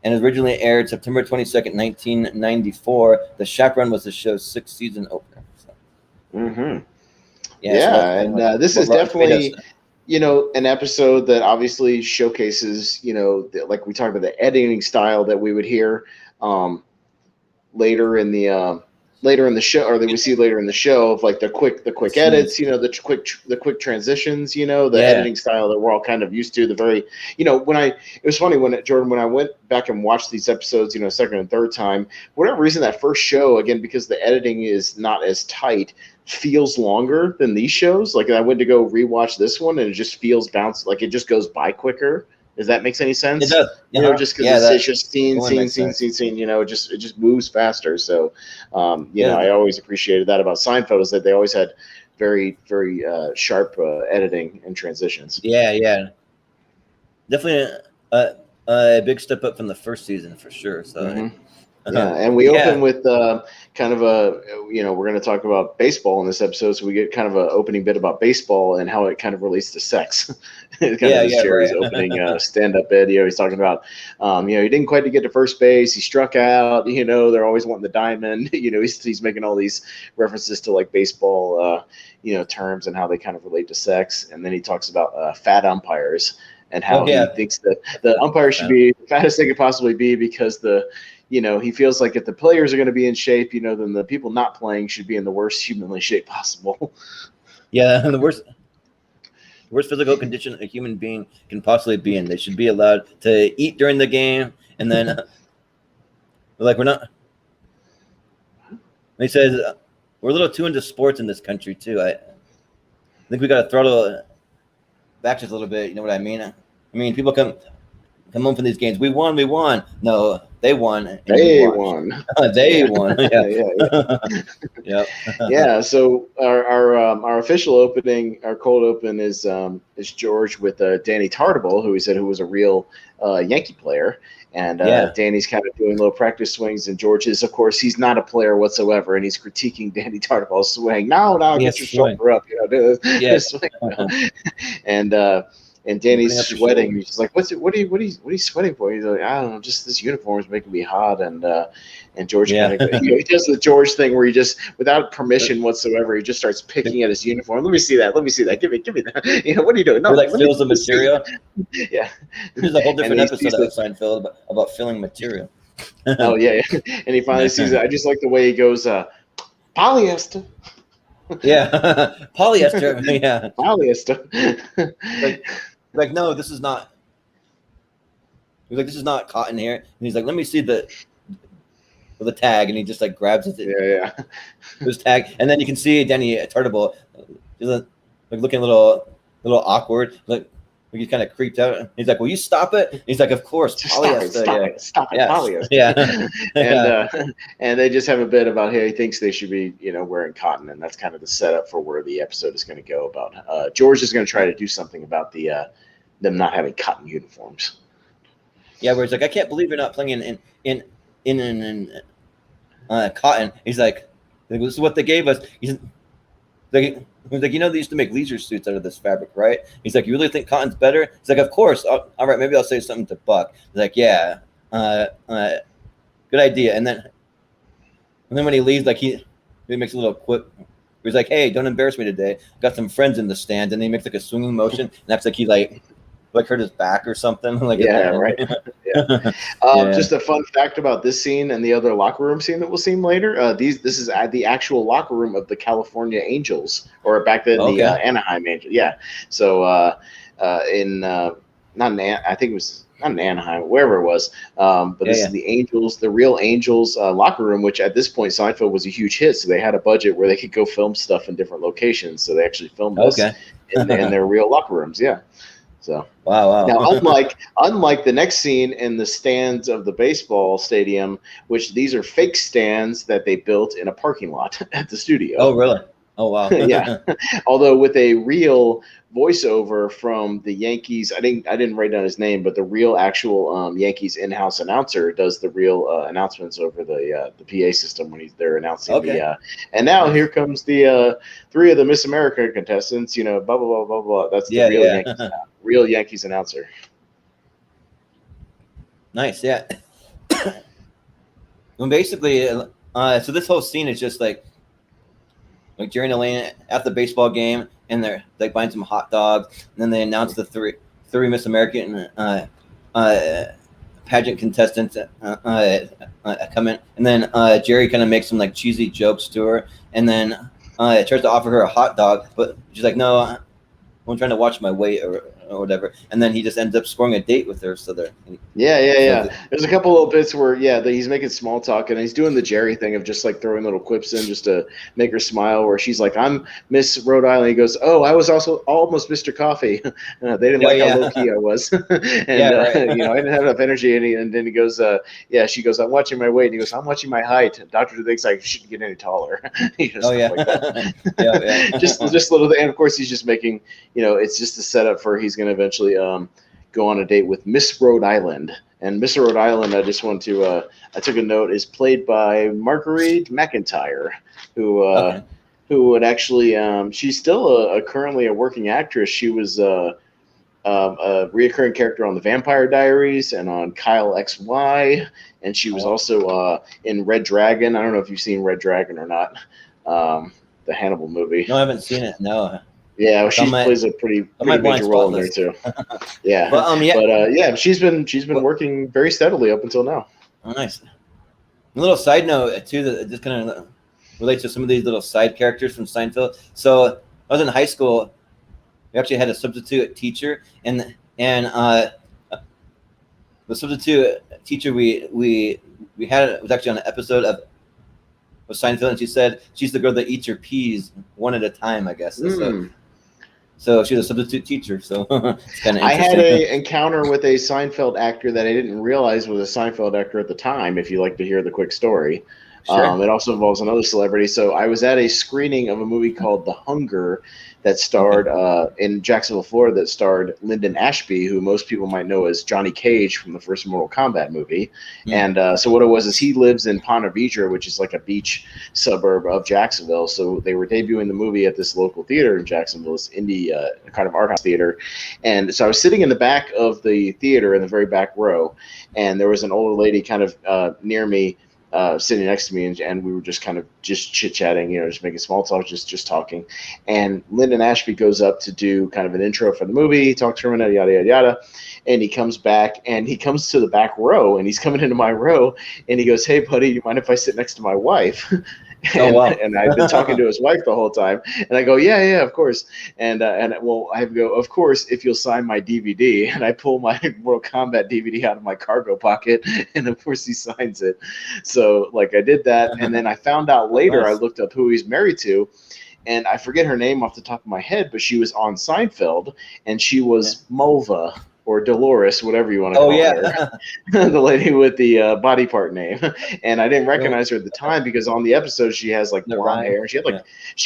and originally aired September 22nd, 1994. The Chaperone was the show's 6th season opener. So. And this is definitely, an episode that obviously showcases, like we talked about the editing style that we would hear later in the show, or that we see later in the show, of like the quick edits, the quick transitions, the editing style that we're all kind of used to. The very, it was funny when I went back and watched these episodes, second and third time, for whatever reason, that first show, again, because the editing is not as tight, feels longer than these shows. Like I went to go rewatch this one and it just feels like it just goes by quicker. Does that make any sense? It does. Just because it's just scene. It just moves faster. So, I always appreciated that about Seinfeld, is that they always had very, very sharp editing and transitions. Yeah. Definitely a big step up from the first season for sure. So. And we open with kind of we're going to talk about baseball in this episode, so we get kind of an opening bit about baseball and how it kind of relates to sex. Jerry's opening stand-up bit. He's talking about, he didn't quite get to first base. He struck out. They're always wanting the diamond. He's making all these references to like baseball, terms and how they kind of relate to sex. And then he talks about fat umpires and how he thinks that the umpire should be the fattest they could possibly be, because he feels like if the players are going to be in shape, then the people not playing should be in the worst humanly shape possible. Yeah, the worst physical condition a human being can possibly be in. They should be allowed to eat during the game, and then we're not. He says we're a little too into sports in this country too. I think we got to throttle back just a little bit. You know what I mean? I mean, people come home from these games. We won. No, they won. They won. They won. Yeah. Yeah. So our official opening, our cold open is George with Danny Tartabull, who he said who was a real Yankee player, and Danny's kind of doing little practice swings, and George is, of course, he's not a player whatsoever, and he's critiquing Danny Tartabull's swing. No, get your shoulder up, do this swing. And Danny's sweating. He's like, "What are you sweating for?" He's like, "I don't know, just this uniform is making me hot." And George kind of he does the George thing where he just, without permission whatsoever, he just starts picking at his uniform. Let me see that. Give me that. What are you doing? No, like fills the material. Yeah, there's a whole different episode of Seinfeld about filling material. Oh yeah, and he finally sees it. I just like the way he goes, polyester. Yeah, polyester. Yeah, polyester. Like, no, this is not. He's like, this is not cotton here. And he's like, let me see the tag, and he just like grabs it. Yeah. His tag, and then you can see Danny Tartabull, like looking a little awkward. Like, He kind of creeped out. He's like, "Will you stop it?" He's like, "Of course, polyester." Stop it, yeah. polyester. Yeah. And they just have a bit about he thinks they should be, wearing cotton, and that's kind of the setup for where the episode is going to go about. George is going to try to do something about them not having cotton uniforms. Yeah, where he's like, "I can't believe you're not playing in cotton." He's like, "This is what they gave us." He's like, they used to make leisure suits out of this fabric, right? He's like, "You really think cotton's better?" He's like, "Of course." All right, maybe I'll say something to Buck. He's like, "Yeah, good idea." And then when he leaves, like he makes a little quip. He's like, "Hey, don't embarrass me today. Got some friends in the stand." And he makes like a swinging motion, and that's like he like hurt his back or something. Like right. Yeah. Just a fun fact about this scene and the other locker room scene that we'll see later. This is at the actual locker room of the California Angels, or back then the Anaheim Angels. Yeah. So I think it was not in Anaheim, wherever it was. But this is the Angels, the real Angels locker room, which at this point Seinfeld was a huge hit. So they had a budget where they could go film stuff in different locations. So they actually filmed this in their real locker rooms. Yeah. So wow. Now, unlike the next scene in the stands of the baseball stadium, which these are fake stands that they built in a parking lot at the studio. Oh, really? Oh, wow. Yeah. Although with a real voiceover from the Yankees, I didn't write down his name, but the real actual Yankees in-house announcer does the real announcements over the PA system when they're announcing and now here comes the 3 of the Miss America contestants, blah blah blah blah blah. That's the real Yankees announcer. Nice, yeah. Well, basically, so this whole scene is just like Jerry and Elaine at the baseball game, and they're like buying some hot dogs, and then they announce the three Miss American pageant contestants come in, and then Jerry kind of makes some like cheesy jokes to her, and then tries to offer her a hot dog, but she's like, "No, I'm trying to watch my weight or whatever," and then he just ends up scoring a date with her. So they're There's a couple little bits where he's making small talk, and he's doing the Jerry thing of just like throwing little quips in just to make her smile. Where she's like, "I'm Miss Rhode Island." He goes, "Oh, I was also almost Mr. Coffee." They didn't like how low key I was, and I didn't have enough energy. And then he goes, she goes, "I'm watching my weight." And he goes, "I'm watching my height." Doctor thinks I shouldn't get any taller. Like that. Just little thing. And of course, he's just making it's just a setup for he's going to eventually go on a date with Miss Rhode Island. And Miss Rhode Island, I just want to I took a note, is played by Marguerite McIntyre, who would actually she's still currently a working actress. She was a reoccurring character on The Vampire Diaries and on Kyle XY, and she was also in Red Dragon. I don't know if you've seen Red Dragon or not, the Hannibal movie. No, I haven't seen it. No. Yeah, well, she plays a pretty major role in there too. Yeah, but she's been working very steadily up until now. Oh, nice. A little side note too that just kind of relates to some of these little side characters from Seinfeld. So I was in high school. We actually had a substitute teacher, and the substitute teacher we had was actually on an episode of Seinfeld, and she said she's the girl that eats your peas one at a time, I guess. So she's a substitute teacher. So it's kind of interesting. I had an encounter with a Seinfeld actor that I didn't realize was a Seinfeld actor at the time, if you like to hear the quick story. Sure. It also involves another celebrity. So I was at a screening of a movie called The Hunger that starred in Jacksonville, Florida, that starred Lyndon Ashby, who most people might know as Johnny Cage from the first Mortal Kombat movie. And so what it was is he lives in Ponte Vedra, which is like a beach suburb of Jacksonville. So they were debuting the movie at this local theater in Jacksonville, this indie kind of art house theater. And so I was sitting in the back of the theater in the very back row, and there was an older lady kind of near me, sitting next to me, and we were just kind of just chit-chatting, just making small talk, just talking. And Lyndon Ashby goes up to do kind of an intro for the movie. He talks for a minute, yada, yada, yada. And he comes back, and he comes to the back row, and he's coming into my row, and he goes, "Hey, buddy, you mind if I sit next to my wife?" And I've been talking to his wife the whole time, and I go, yeah, of course. And well, I go, "Of course, if you'll sign my DVD." And I pull my Mortal Kombat DVD out of my cargo pocket, and of course he signs it. So like I did that, and then I found out later, I looked up who he's married to, and I forget her name off the top of my head, but she was on Seinfeld, and she was Mulva or Dolores, whatever you want to call her, the lady with the body part name. And I didn't recognize her at the time because on the episode she has like blonde hair. She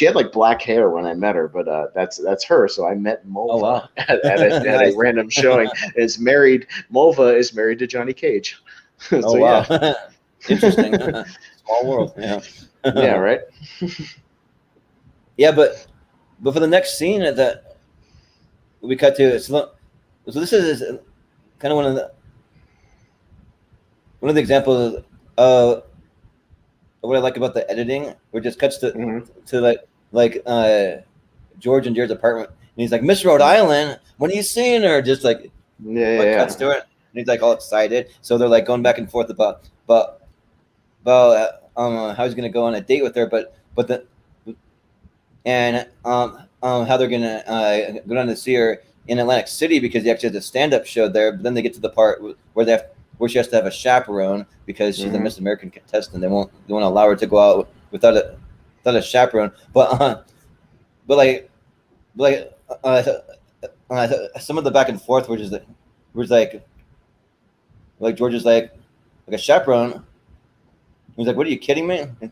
had like black hair when I met her, but that's her. So I met Mulva at a random showing. Mulva is married to Johnny Cage. So, wow. Interesting. Small world. Yeah. Yeah, right. Yeah, but for the next scene that we cut to, so this is kind of one of the examples of what I like about the editing, where it just cuts to like George and Jared's apartment, and he's like, "Miss Rhode Island, when are you seeing her?" Just like cuts to it, and he's like all excited. So they're like going back and forth about how he's gonna go on a date with her, but how they're gonna go down to see her in Atlantic City because he actually has a stand-up show there. But then they get to the part where she has to have a chaperone because she's a Miss American contestant. They won't allow her to go out without a chaperone. But some of the back and forth, which is like George is like a chaperone. He's like, "What are you kidding me?" He's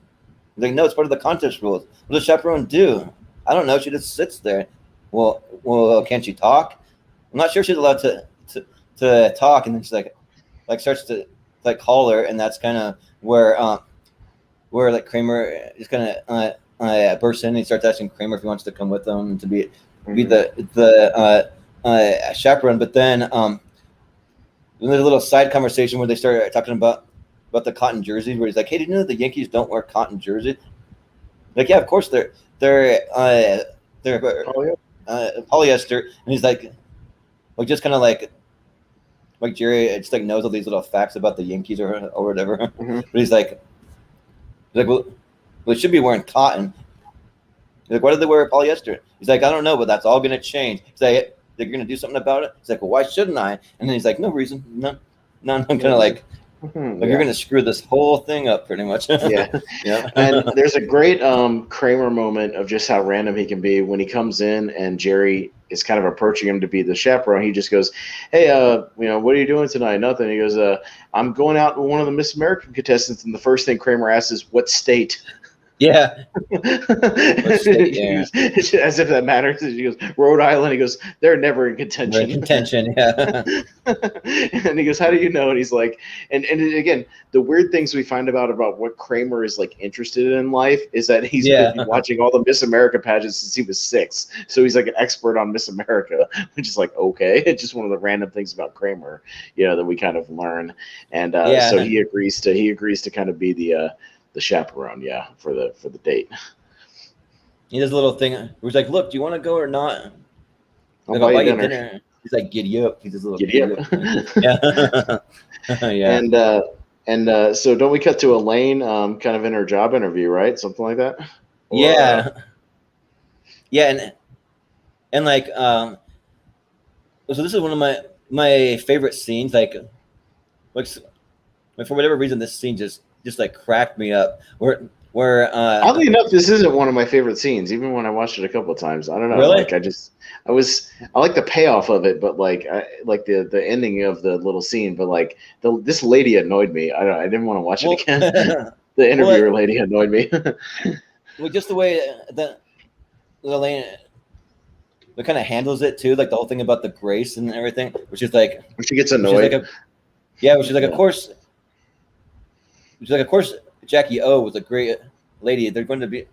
like, "No, it's part of the contest rules. What does a chaperone do?" "I don't know. She just sits there." Well, can't she talk? I'm not sure she's allowed to talk. And then she's like starts to like call her, and that's kind of where like Kramer just kind of bursts in and he starts asking Kramer if he wants to come with them to be the chaperone. But then there's a little side conversation where they start talking about the cotton jerseys, where he's like, "Hey, did you know that the Yankees don't wear cotton jerseys?" Like, yeah, of course they're polyester. And he's like just kind of like Jerry just like knows all these little facts about the Yankees or whatever. But he's like, well, they should be wearing cotton. He's like, why do they wear polyester? He's like, I don't know, but that's all gonna change. He's like, you're gonna do something about it? He's like, well, why shouldn't I? And then he's like, no reason. No, I'm kind of like you're gonna screw this whole thing up pretty much. Yeah. And there's a great Kramer moment of just how random he can be when he comes in and Jerry is kind of approaching him to be the chaperone. He just goes, "Hey, what are you doing tonight?" "Nothing." He goes, "I'm going out with one of the Miss American contestants." And the first thing Kramer asks is, "What state?" Yeah. As if that matters. He goes, "Rhode Island." He goes, "They're never in contention." Yeah. And he goes, "How do you know?" And he's like, and again, the weird things we find about what Kramer is like interested in life is that he's been watching all the Miss America pageants since he was 6. So he's like an expert on Miss America, which is like, okay. It's just one of the random things about Kramer, that we kind of learn. And so he agrees to kind of be the chaperone, for the date. He does a little thing where he's like, "Look, do you want to go or not? I'll buy you dinner." He's like, "Giddy up." He's just a little giddy up. Yeah. Yeah. And so don't we cut to Elaine kind of in her job interview, right? Something like that? Yeah. And like so this is one of my favorite scenes, like for whatever reason this scene just like cracked me up. Where oddly enough, this isn't one of my favorite scenes, even when I watched it a couple of times. I don't know. Really? Like I like the payoff of it, but like I like the ending of the little scene, but like this lady annoyed me. I didn't want to watch it again. The interviewer lady annoyed me. Well, just the way that Elaine kind of handles it too, like the whole thing about the grace and everything, which is like she gets annoyed. Which is like, of course. She's like, of course, Jackie O was a great lady. There's going to be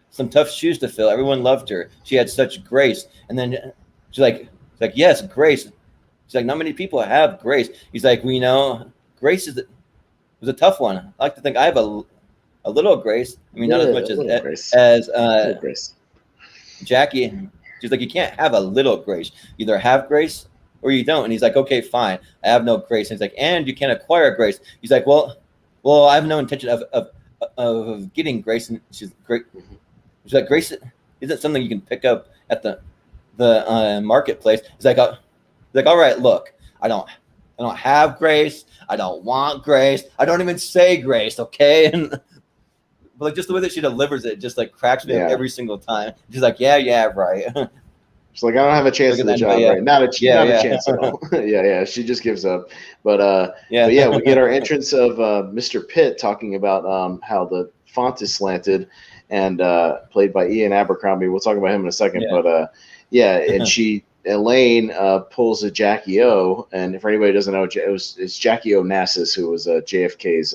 some tough shoes to fill. Everyone loved her. She had such grace. And then she's like, yes, grace. She's like, not many people have grace. He's like, grace was a tough one. I like to think I have a little grace. I mean, not as much as grace. Jackie. She's like, you can't have a little grace. You either have grace or you don't. And he's like, okay, fine. I have no grace. And he's like, and you can't acquire grace. He's like, well, I have no intention of getting grace. And she's great. She's like, grace isn't something you can pick up at the marketplace. He's like, all right, look, I don't have grace. I don't want grace. I don't even say grace. Okay. but like just the way that she delivers it just like cracks me up every single time. She's like, yeah, right. She's like, I don't have a chance at the job, right? Not a chance at all. yeah. She just gives up. But we get our entrance of Mr. Pitt talking about how the font is slanted, and played by Ian Abercrombie. We'll talk about him in a second. But and Elaine pulls a Jackie O, and for anybody who doesn't know, it's Jackie Onassis, who was JFK's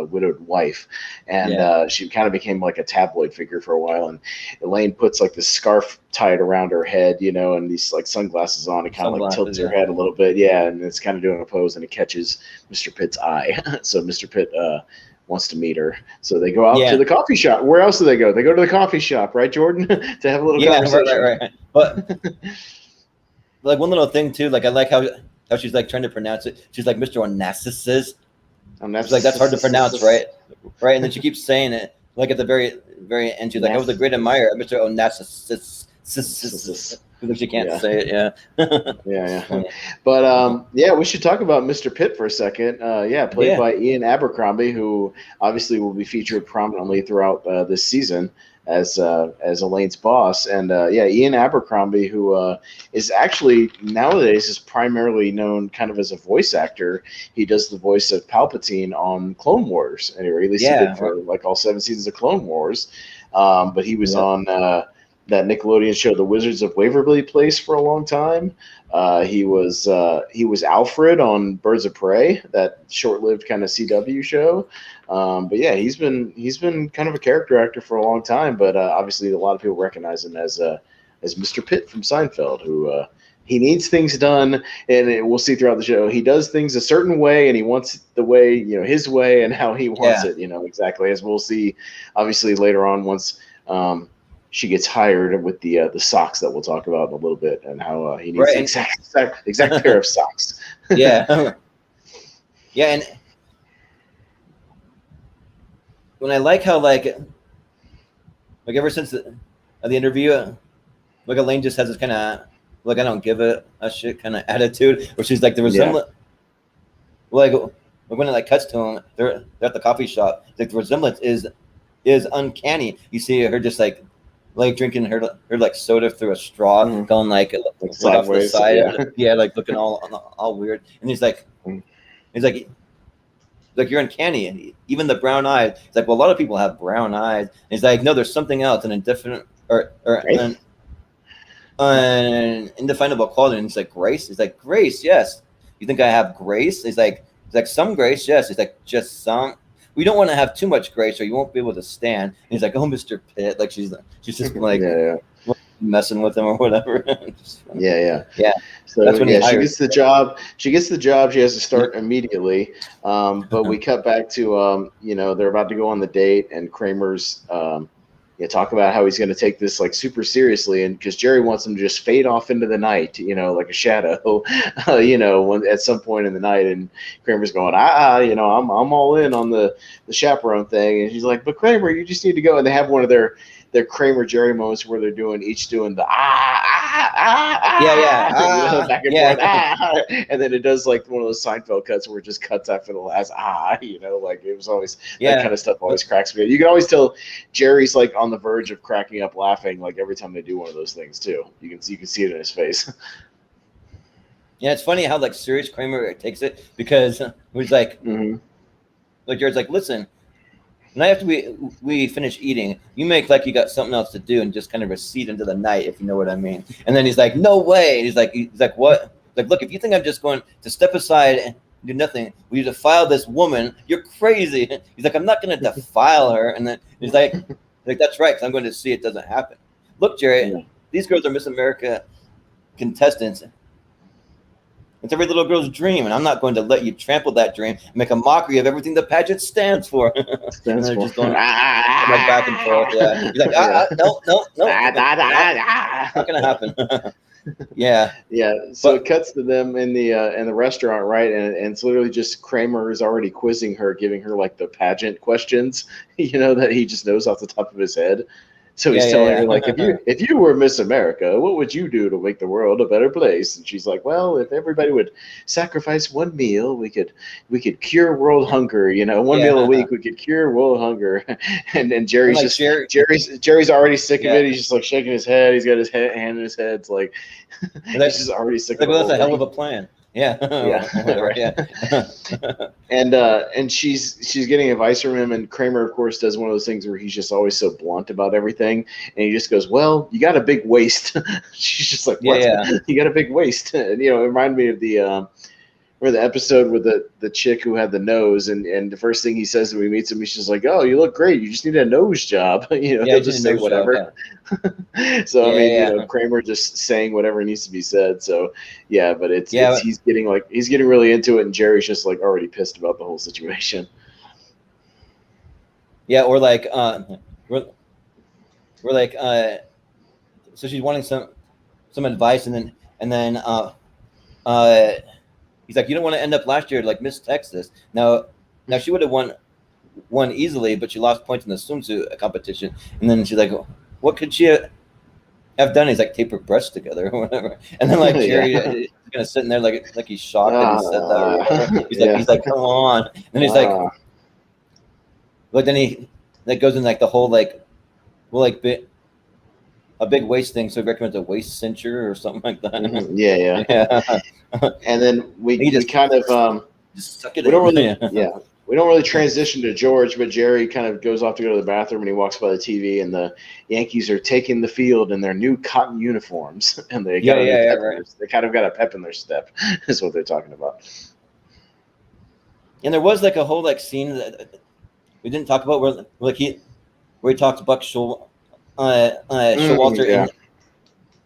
widowed wife, and she kind of became like a tabloid figure for a while. And Elaine puts like this scarf tied around her head, and these like sunglasses on, and kind of like tilts her head a little bit, and it's kind of doing a pose, and it catches Mr. Pitt's eye. So Mr. Pitt wants to meet her, so they go out to the coffee shop. Where else do they go? They go to the coffee shop, right, Jordan, to have a little conversation. Right. But like one little thing too, like I like how she's like trying to pronounce it. She's like Mr. Onassis. She's like, that's hard to pronounce, right? And then she keeps saying it like at the very end. She's like, I was a great admirer of Mr. Onassis. Because she can't say it. Yeah. But we should talk about Mr. Pitt for a second. Played by Ian Abercrombie, who obviously will be featured prominently throughout this season as Elaine's boss. And Ian Abercrombie, who is actually nowadays is primarily known kind of as a voice actor. He does the voice of Palpatine on Clone Wars, and he did for like all 7 seasons of Clone Wars. But he was on that Nickelodeon show, The Wizards of Waverly Place, for a long time. He was Alfred on Birds of Prey, that short-lived kind of CW show. He's been kind of a character actor for a long time. But obviously, a lot of people recognize him as Mr. Pitt from Seinfeld, who he needs things done, and we'll see throughout the show. He does things a certain way, and he wants the way, his way, and how he wants it, exactly, as we'll see, obviously later on once. She gets hired with the socks that we'll talk about in a little bit, and how he needs the exact pair of socks. And when I like how like ever since the interview, like Elaine just has this kind of like I don't give a shit kind of attitude, where she's like the resemblance, like when it like cuts to them, they're at the coffee shop. Like the resemblance is uncanny. You see her just like drinking her like soda through a straw, going like off the side, like looking all weird. And he's like, you're uncanny, and even the brown eyes. He's like, well, a lot of people have brown eyes. And he's like, no, there's something else, an indifferent or an indefinable quality. And he's like, grace. He's like, grace, yes. You think I have grace? He's like some grace, yes. He's like, just some. We don't want to have too much grace, or you won't be able to stand. And he's like, "Oh, Mr. Pitt," like she's just like messing with him or whatever. So that's when she gets the job. She has to start immediately. But we cut back to they're about to go on the date, and Kramer's talk about how he's going to take this like super seriously, and because Jerry wants him to just fade off into the night, like a shadow, when at some point in the night. And Kramer's going, I'm all in on the chaperone thing, and he's like, but Kramer, you just need to go. And they have one of their Kramer Jerry moments where they're each doing the back and forth, and then it does like one of those Seinfeld cuts where it just cuts after the last like it was always that kind of stuff always cracks me up. You can always tell Jerry's like on the verge of cracking up laughing like every time they do one of those things too. You can see it in his face. Yeah, it's funny how like serious Kramer takes it, because he's like, like Jerry's like, listen. And after we finish eating, you make like you got something else to do and just kind of recede into the night, if you know what I mean. And then he's like, no way. And he's like, what? Like, look, if you think I'm just going to step aside and do nothing, will you defile this woman? You're crazy. He's like, I'm not going to defile her. And then he's like, that's right, because I'm going to see it doesn't happen. Look, Jerry, these girls are Miss America contestants. It's every little girl's dream, and I'm not going to let you trample that dream and make a mockery of everything the pageant stands for. Just going like back and forth. Yeah, he's like, no, not gonna happen. Yeah. So it cuts to them in the restaurant, right? And it's literally just Kramer is already quizzing her, giving her like the pageant questions, that he just knows off the top of his head. So he's telling her, like, if you were Miss America, what would you do to make the world a better place? And she's like, well, if everybody would sacrifice one meal, we could cure world hunger. One meal a week, we could cure world hunger. And then Jerry's like Jerry's already sick of it. He's just like shaking his head. He's got his hand in his head. It's like he's just already sick of it. That's a hell of a plan. Yeah. Right. Yeah. And she's getting advice from him, and Kramer, of course, does one of those things where he's just always so blunt about everything, and he just goes, well, you got a big waist. She's just like, what? You got a big waist. And it reminded me of the episode with the chick who had the nose, and the first thing he says when he meets him, he's just like, oh, you look great, you just need a nose job. He'll just say whatever. So Kramer just saying whatever needs to be said. So but he's getting really into it, and Jerry's just like already pissed about the whole situation. Yeah, or like we're like so she's wanting some advice, and then he's like, you don't want to end up last year like Miss Texas. Now she would have won easily, but she lost points in the swimsuit competition. And then she's like, what could she have done? He's like, tape her breasts together or whatever. And then like Jerry is gonna sitting there like he's shocked that he said that. Or whatever. He's like, come on. And he's like, but then he like goes in like the whole like, well, like a big waist thing, so he recommends a waist cincher or something like that. And then we kind of just suck it. We don't really transition to George, but Jerry kind of goes off to go to the bathroom, and he walks by the TV, and the Yankees are taking the field in their new cotton uniforms, and they got they kind of got a pep in their step, is what they're talking about. And there was like a whole like scene that we didn't talk about where he talks Buck Showalter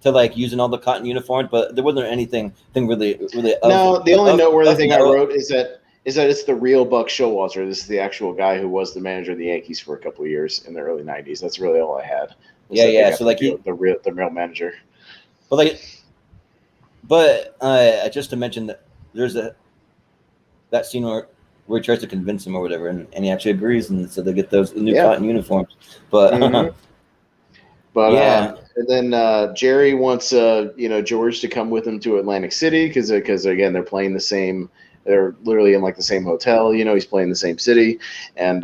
to like using all the cotton uniforms, but there wasn't anything really. No, the only noteworthy thing I wrote is that it's the real Buck Showalter. This is the actual guy who was the manager of the Yankees for a couple of years in the early '90s. That's really all I had. So like the real manager. But just to mention that there's that scene where he tries to convince him or whatever, and he actually agrees, and so they get those new cotton uniforms. But and then Jerry wants George to come with him to Atlantic City because again they're playing the same. They're literally in like the same hotel, he's playing the same city, and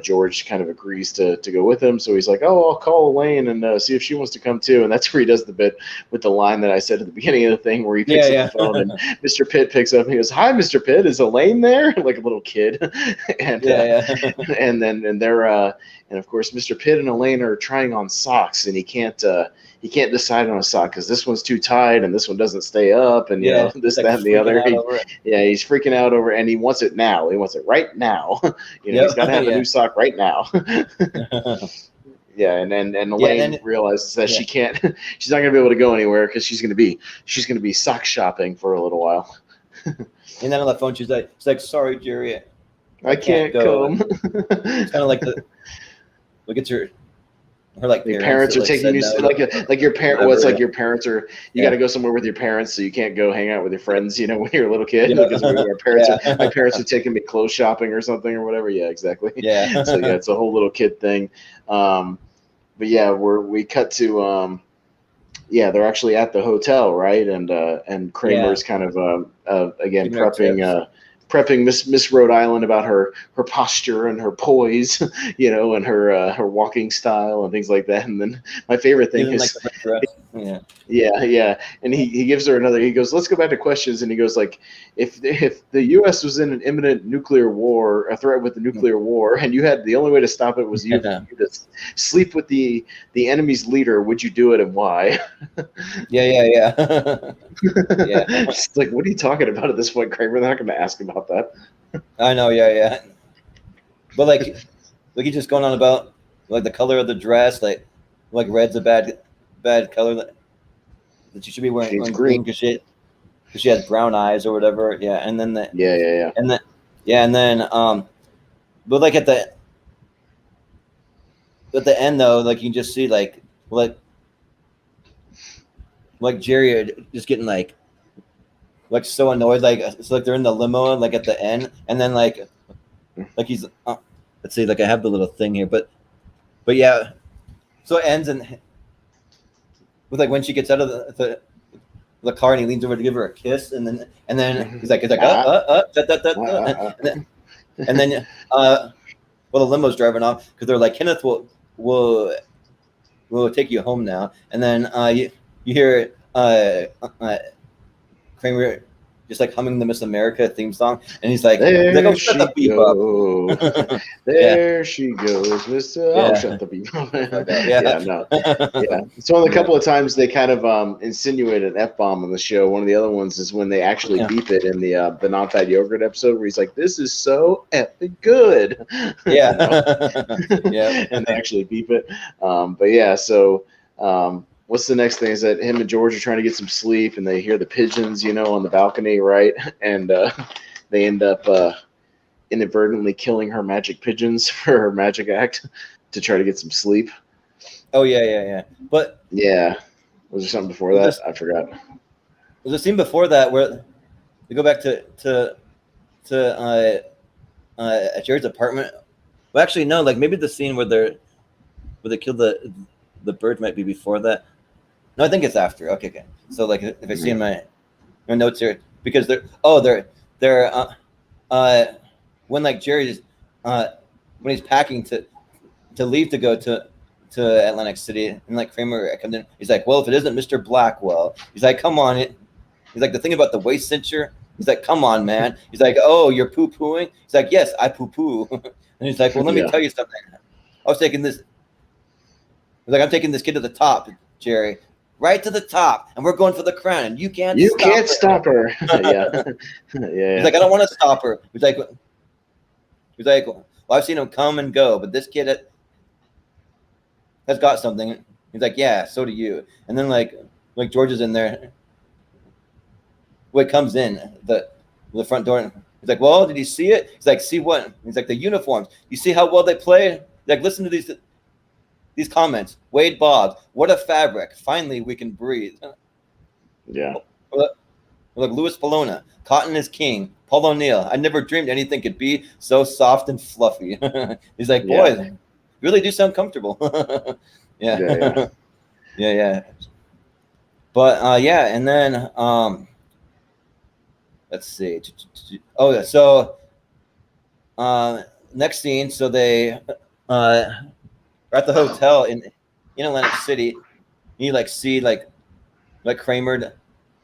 George kind of agrees to go with him. So he's like, oh, I'll call Elaine and see if she wants to come too. And that's where he does the bit with the line that I said at the beginning of the thing, where he picks up the phone and Mr. Pitt picks up and he goes, hi, Mr. Pitt, is Elaine there? Like a little kid. And and they're and of course Mr. Pitt and Elaine are trying on socks, and he can't decide on a sock because this one's too tight and this one doesn't stay up, and this, that, and the other. He's freaking out over, and he wants it now. He wants it right now. He's got to have a new sock right now. And Elaine realizes that she can't. She's not going to be able to go anywhere because she's going to be sock shopping for a little while. And then on the phone, she's like, sorry, Jerry, I can't come. It's kind of like look at your. Her like parents are taking you like your parent. Well, it's like your parents are. You got to go somewhere with your parents, so you can't go hang out with your friends. When you're a little kid, because my parents are taking me clothes shopping or something or whatever. Yeah, exactly. Yeah. So it's a whole little kid thing. But we cut to they're actually at the hotel, right? And Kramer's kind of again prepping Miss Rhode Island about her posture and her poise, and her walking style and things like that. And then my favorite thing is, and he gives her another. He goes, let's go back to questions. And he goes like, if the U.S. was in an imminent nuclear war, a threat with the nuclear war, and you had the only way to stop it was you to sleep with the enemy's leader, would you do it, and why? Yeah. It's like, what are you talking about at this point, Kramer? They're not going to ask about that. I know, but like he's just going on about like the color of the dress, like red's a bad color that you should be wearing green because she has brown eyes or whatever. And then but like at the end though, like you can just see like Jerry just getting like so annoyed, like it's like they're in the limo like at the end, and then like he's let's see, like I have the little thing here, but So it ends with like when she gets out of the car and he leans over to give her a kiss, and then he's like and then well, the limo's driving off because they're like, Kenneth will take you home now, and then you hear Kramer just like humming the Miss America theme song, and he's like, "Oh, shut the beep up." There she goes, Mister. Oh, shut the beep up. Yeah. It's one of the couple of times they kind of insinuate an F-bomb on the show. One of the other ones is when they actually beep it in the non-fat yogurt episode, where he's like, "This is so epic good." Yeah. And they actually beep it. But yeah, so. What's the next thing is that him and George are trying to get some sleep, and they hear the pigeons, on the balcony, right? And they end up inadvertently killing her magic pigeons for her magic act to try to get some sleep. Oh yeah. But yeah, was there something before that? I forgot. There's a scene before that where they go back to Jared's apartment. Well, actually, no. Like maybe the scene where they kill the bird might be before that. No, I think it's after. Okay. So like, if I see in my notes here, because they're when like Jerry's when he's packing to leave to go to Atlantic City, and like Kramer comes in, he's like, well, if it isn't Mr. Blackwell, he's like, come on, he's like, the thing about the waist cincher, he's like, come on, man, he's like, oh, you're poo-pooing, he's like, yes, I poo-poo, and he's like, well, let me tell you something, I'm taking this kid to the top, Jerry, right to the top, and we're going for the crown, and you can't stop her. Yeah. He's like, I don't want to stop her. He's like, well, I've seen him come and go, but this kid has got something. He's like, yeah, so do you. And then like George is in there. Well, he comes in the front door, and he's like, well, did you see it? He's like, see what? He's like, the uniforms. You see how well they play? Like, listen to these comments. Wade Boggs, what a fabric. Finally, we can breathe. Yeah. Look, Louis Polona, cotton is king. Paul O'Neill, I never dreamed anything could be so soft and fluffy. He's like, boy, they really do sound comfortable. Yeah. Yeah. But and then let's see. Oh yeah, so next scene, so they are at the hotel in Atlantic City. You like see like Kramer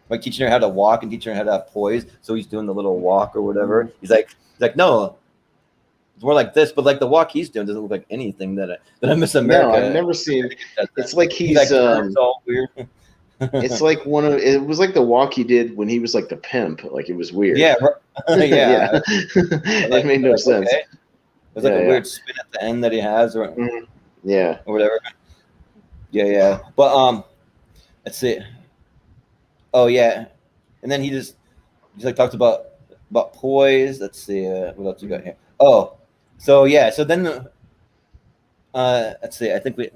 like teaching her how to walk and teaching her how to have poise. So he's doing the little walk or whatever. He's like, no, it's more like this, but like the walk he's doing doesn't look like anything that I Miss America. No, I've never seen. It's like he's it's all weird. It's like it was like the walk he did when he was like the pimp. Like it was weird. Yeah. It made no sense. Okay. There's like a weird spin at the end that he has, or or whatever. Yeah. But let's see. Oh yeah, and then he like talks about poise. Let's see, what else we got here? Oh, so yeah, so then let's see. I think we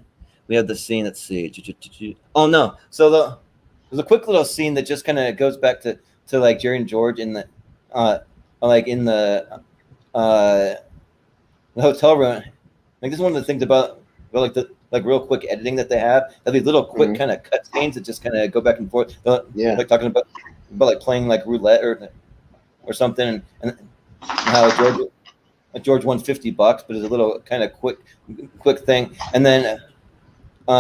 have the scene. Let's see. Oh no, so there's a quick little scene that just kind of goes back to like Jerry and George in the like in the hotel room. Like this is one of the things about like the real quick editing that they have. These little quick kind of cut scenes that just kind of go back and forth. Like talking about like playing like roulette or something, and how George won $50, but it's a little kind of quick thing. And then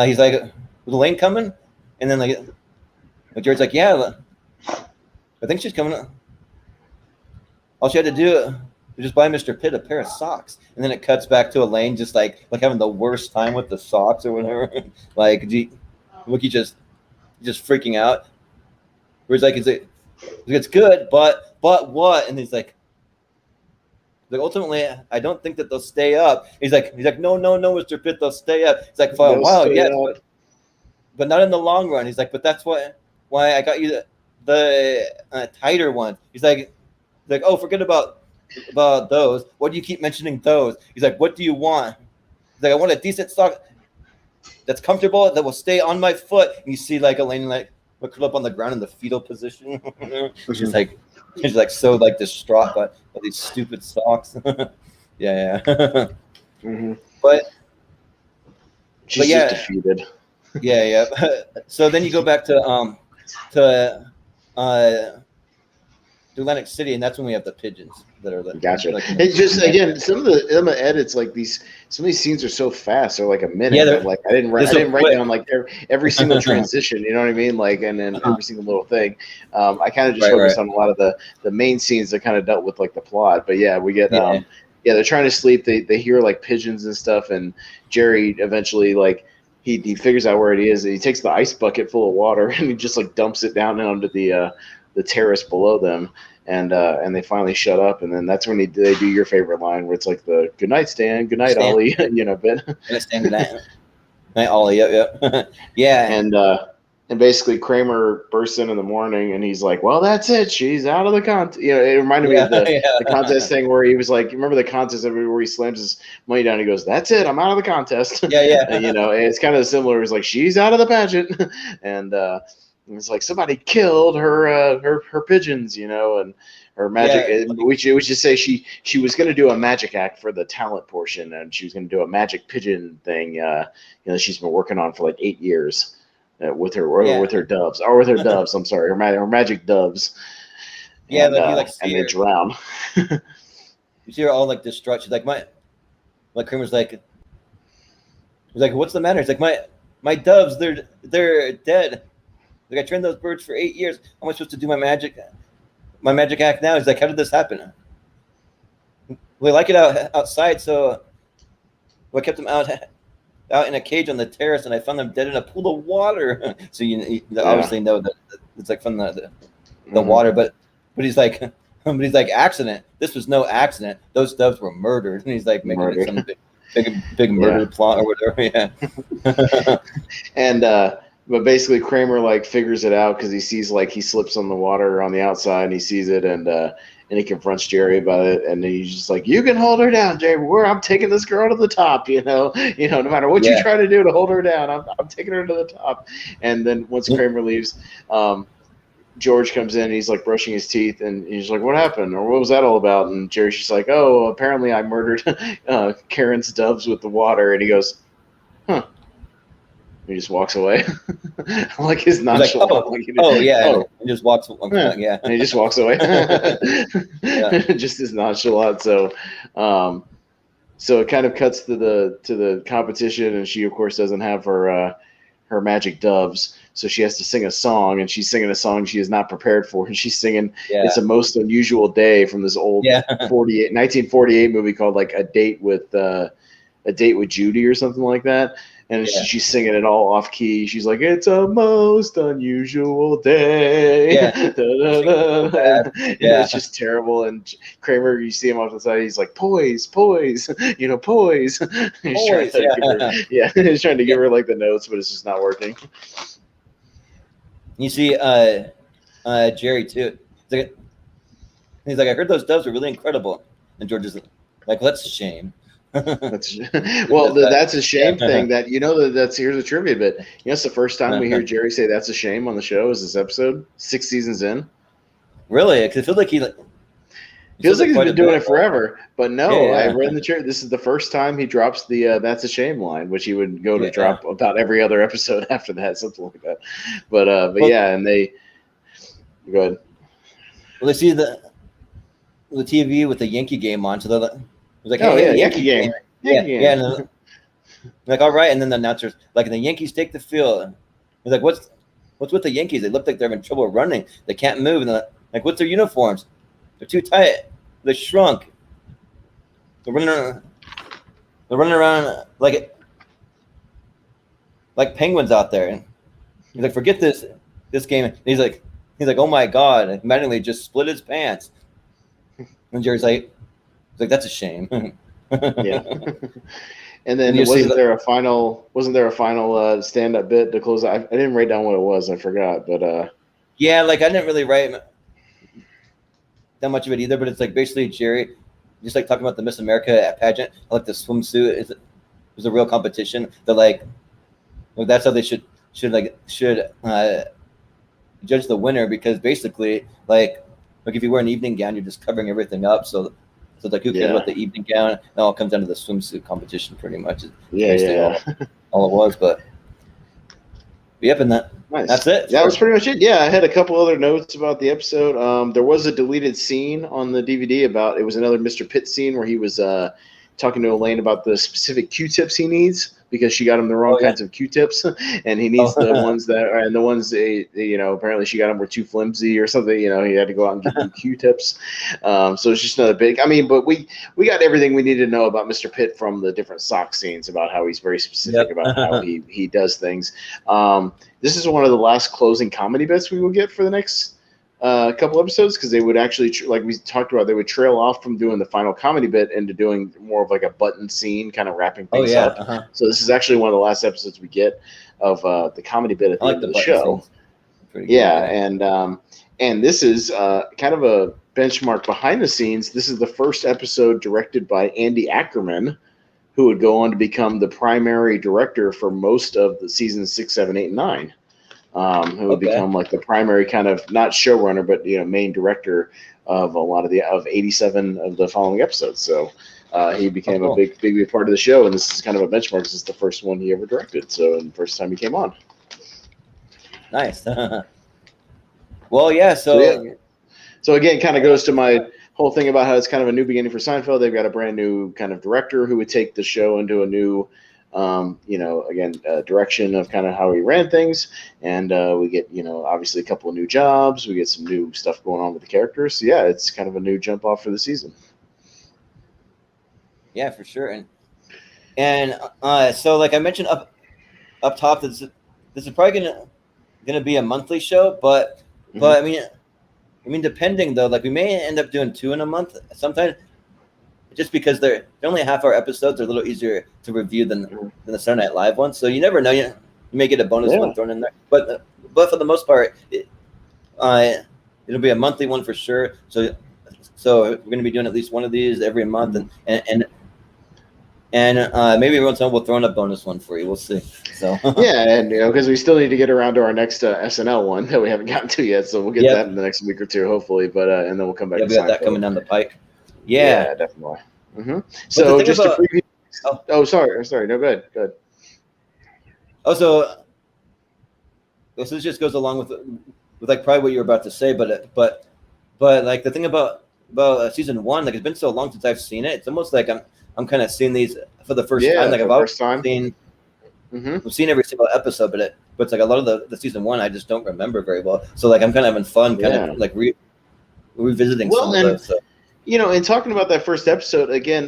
he's like, "Was Elaine coming?" And then like George's like, "Yeah, I think she's coming. All she had to do was just buy Mr. Pitt a pair of socks." And then it cuts back to Elaine just like having the worst time with the socks or whatever. Like, he just freaking out. Where he's like, it's good, but what? And he's like, ultimately, I don't think that they'll stay up. He's like, no, Mr. Pitt, they'll stay up. He's like, for a while, yes, but not in the long run. He's like, but that's why I got you the tighter one. He's like, oh, forget about those. What do you keep mentioning those? He's like, what do you want? He's like, I want a decent sock that's comfortable, that will stay on my foot. And you see like Elaine like curled up on the ground in the fetal position. She's like so like distraught by these stupid socks. Yeah. Mm-hmm. But She's just defeated. Yeah. So then you go back to Atlantic City, and that's when we have the pigeons that are gotcha. It's just again some of the edits, like some of these scenes are so fast. They're like a minute. Yeah, like I didn't write down like every single transition. You know what I mean? Like and then every single little thing. I kind of just focused on a lot of the main scenes that kind of dealt with like the plot. But yeah, we get they're trying to sleep. They hear like pigeons and stuff, and Jerry eventually like. He figures out where it is. And he takes the ice bucket full of water and he just like dumps it down onto the terrace below them, and they finally shut up. And then that's when they do your favorite line, where it's like the "Good night, Stan. Good night, Ollie." Bit. Good night, Stan. Good night. Night, Ollie. Yep. Yeah. And basically Kramer bursts in the morning and he's like, "Well, that's it. She's out of the contest." It reminded me of the contest thing where he was like, remember the contest where he slams his money down and he goes, "That's it. I'm out of the contest." Yeah. And, it's kind of similar. It's like, she's out of the pageant. And it's like somebody killed her pigeons, and her magic. We should say she was going to do a magic act for the talent portion, and she was going to do a magic pigeon thing. She's been working on for like 8 years. With her doves. I'm sorry, her magic doves. Yeah, and, and they drown. You see her all like distraught. She's like, Kramer's like, "What's the matter?" He's like, my doves, they're dead. Like, I trained those birds for 8 years. How am I supposed to do my magic act now? He's like, "How did this happen?" We like it outside, so I kept them out in a cage on the terrace, and I found them dead in a pool of water. So you obviously know that it's like from the water, but he's like, accident. This was no accident. Those doves were murdered, and he's like making it some big murder plot or whatever. Yeah. And but basically Kramer like figures it out because he sees like he slips on the water on the outside, and he sees it, and he confronts Jerry about it, and he's just like, "You can hold her down, Jerry. I'm taking this girl to the top, no matter what you try to do to hold her down, I'm taking her to the top." And then once Kramer leaves, George comes in, and he's like brushing his teeth, and he's like, "What happened? Or what was that all about?" And Jerry's just like, "Oh, apparently I murdered Karen's doves with the water." And he goes, "Huh." He just walks away. Like his nonchalant. And just walks. Yeah. And he just walks away. Just as nonchalant. So, so it kind of cuts to the competition, and she of course doesn't have her magic doves, so she has to sing a song, and she's singing a song she is not prepared for, and she's singing "It's a Most Unusual Day" from this old 1948 movie called like A Date with Judy or something like that. And she's singing it all off key. She's like, "It's a most unusual day." It's just terrible. And Kramer, you see him off the side. He's like, "Poise, poise, poise." He's trying to give her like the notes, but it's just not working. You see, Jerry too. He's like, "I heard those doves were really incredible," and George is like, "Well, that's a shame." That's a shame thing. That's here's a trivia bit. It's the first time we hear Jerry say "that's a shame" on the show. Is this episode 6 seasons in? Really? Because it feels like feels like he's been doing it forever. But no, I read in the chair. This is the first time he drops the "that's a shame" line, which he would go to drop about every other episode after that, something like that. But and they go ahead. Well, they see the TV with the Yankee game on, so they're like. It was like, Yankee game. And like, all right. And then the announcers, like, the Yankees take the field. He's like, what's with the Yankees? They look like they're having trouble running. They can't move. And they're like, what's their uniforms? They're too tight. They shrunk. They're running around like penguins out there. And he's like, forget this game. And he's like, oh my God. And Mattingly just split his pants. And Jerry's like, that's a shame. Yeah. And then wasn't there a final stand-up bit to close? I didn't write down what it was. I forgot. But I didn't really write that much of it either. But it's like basically Jerry just like talking about the Miss America pageant. I like the swimsuit is a real competition. They're like that's how they should judge the winner, because basically like if you wear an evening gown, you're just covering everything up. So So like, who cares about the evening gown? It all comes down to the swimsuit competition, pretty much. All it was, but yep, and that's it. That was pretty much it. Yeah, I had a couple other notes about the episode. There was a deleted scene on the DVD it was another Mr. Pitt scene where he was talking to Elaine about the specific Q-tips he needs because she got him the wrong kinds of Q-tips, and he needs the ones apparently she got him were too flimsy or something. He had to go out and get new Q-tips. So it's just another big. But we got everything we needed to know about Mr. Pitt from the different sock scenes about how he's very specific about how he does things. This is one of the last closing comedy bits we will get for the next couple episodes, because they would actually, like we talked about, they would trail off from doing the final comedy bit into doing more of like a button scene, kind of wrapping things up. So this is actually one of the last episodes we get of the comedy bit at the end of the show. And this is kind of a benchmark behind the scenes. This is the first episode directed by Andy Ackerman, who would go on to become the primary director for most of the seasons 6, 7, 8, and 9. Who would become like the primary kind of, not showrunner, but main director of a lot of 87 of the following episodes. So he became a big part of the show, and this is kind of a benchmark. This is the first one he ever directed, and the first time he came on. Nice. Well, yeah. So again, kind of goes to my whole thing about how it's kind of a new beginning for Seinfeld. They've got a brand new kind of director who would take the show into a new direction of kind of how we ran things, and we get obviously a couple of new jobs, we get some new stuff going on with the characters. So yeah, it's kind of a new jump off for the season. Yeah, for sure. And so like I mentioned up top, this is probably gonna be a monthly show, but I mean depending though, like we may end up doing 2 in a month sometimes, just because they're only half-hour episodes. They're a little easier to review than the Saturday Night Live ones. So you never know. You may get a bonus one thrown in there. But for the most part, it'll be a monthly one for sure. So we're going to be doing at least one of these every month, and maybe once in a while we'll throw in a bonus one for you. We'll see. So and because we still need to get around to our next SNL one that we haven't gotten to yet. So we'll get that in the next week or two, hopefully. But and then we'll come back. We got that coming down the pike. Yeah, definitely. So just to preview. Oh, sorry. No, go ahead. Oh, so this just goes along with like probably what you were about to say, but like the thing about season 1, like it's been so long since I've seen it. It's almost like I'm kind of seeing these for the first time. Like I've seen every single episode, but it's like a lot of the season 1 I just don't remember very well. So like I'm kind of having fun, kind of like revisiting some of those. So. And talking about that first episode again,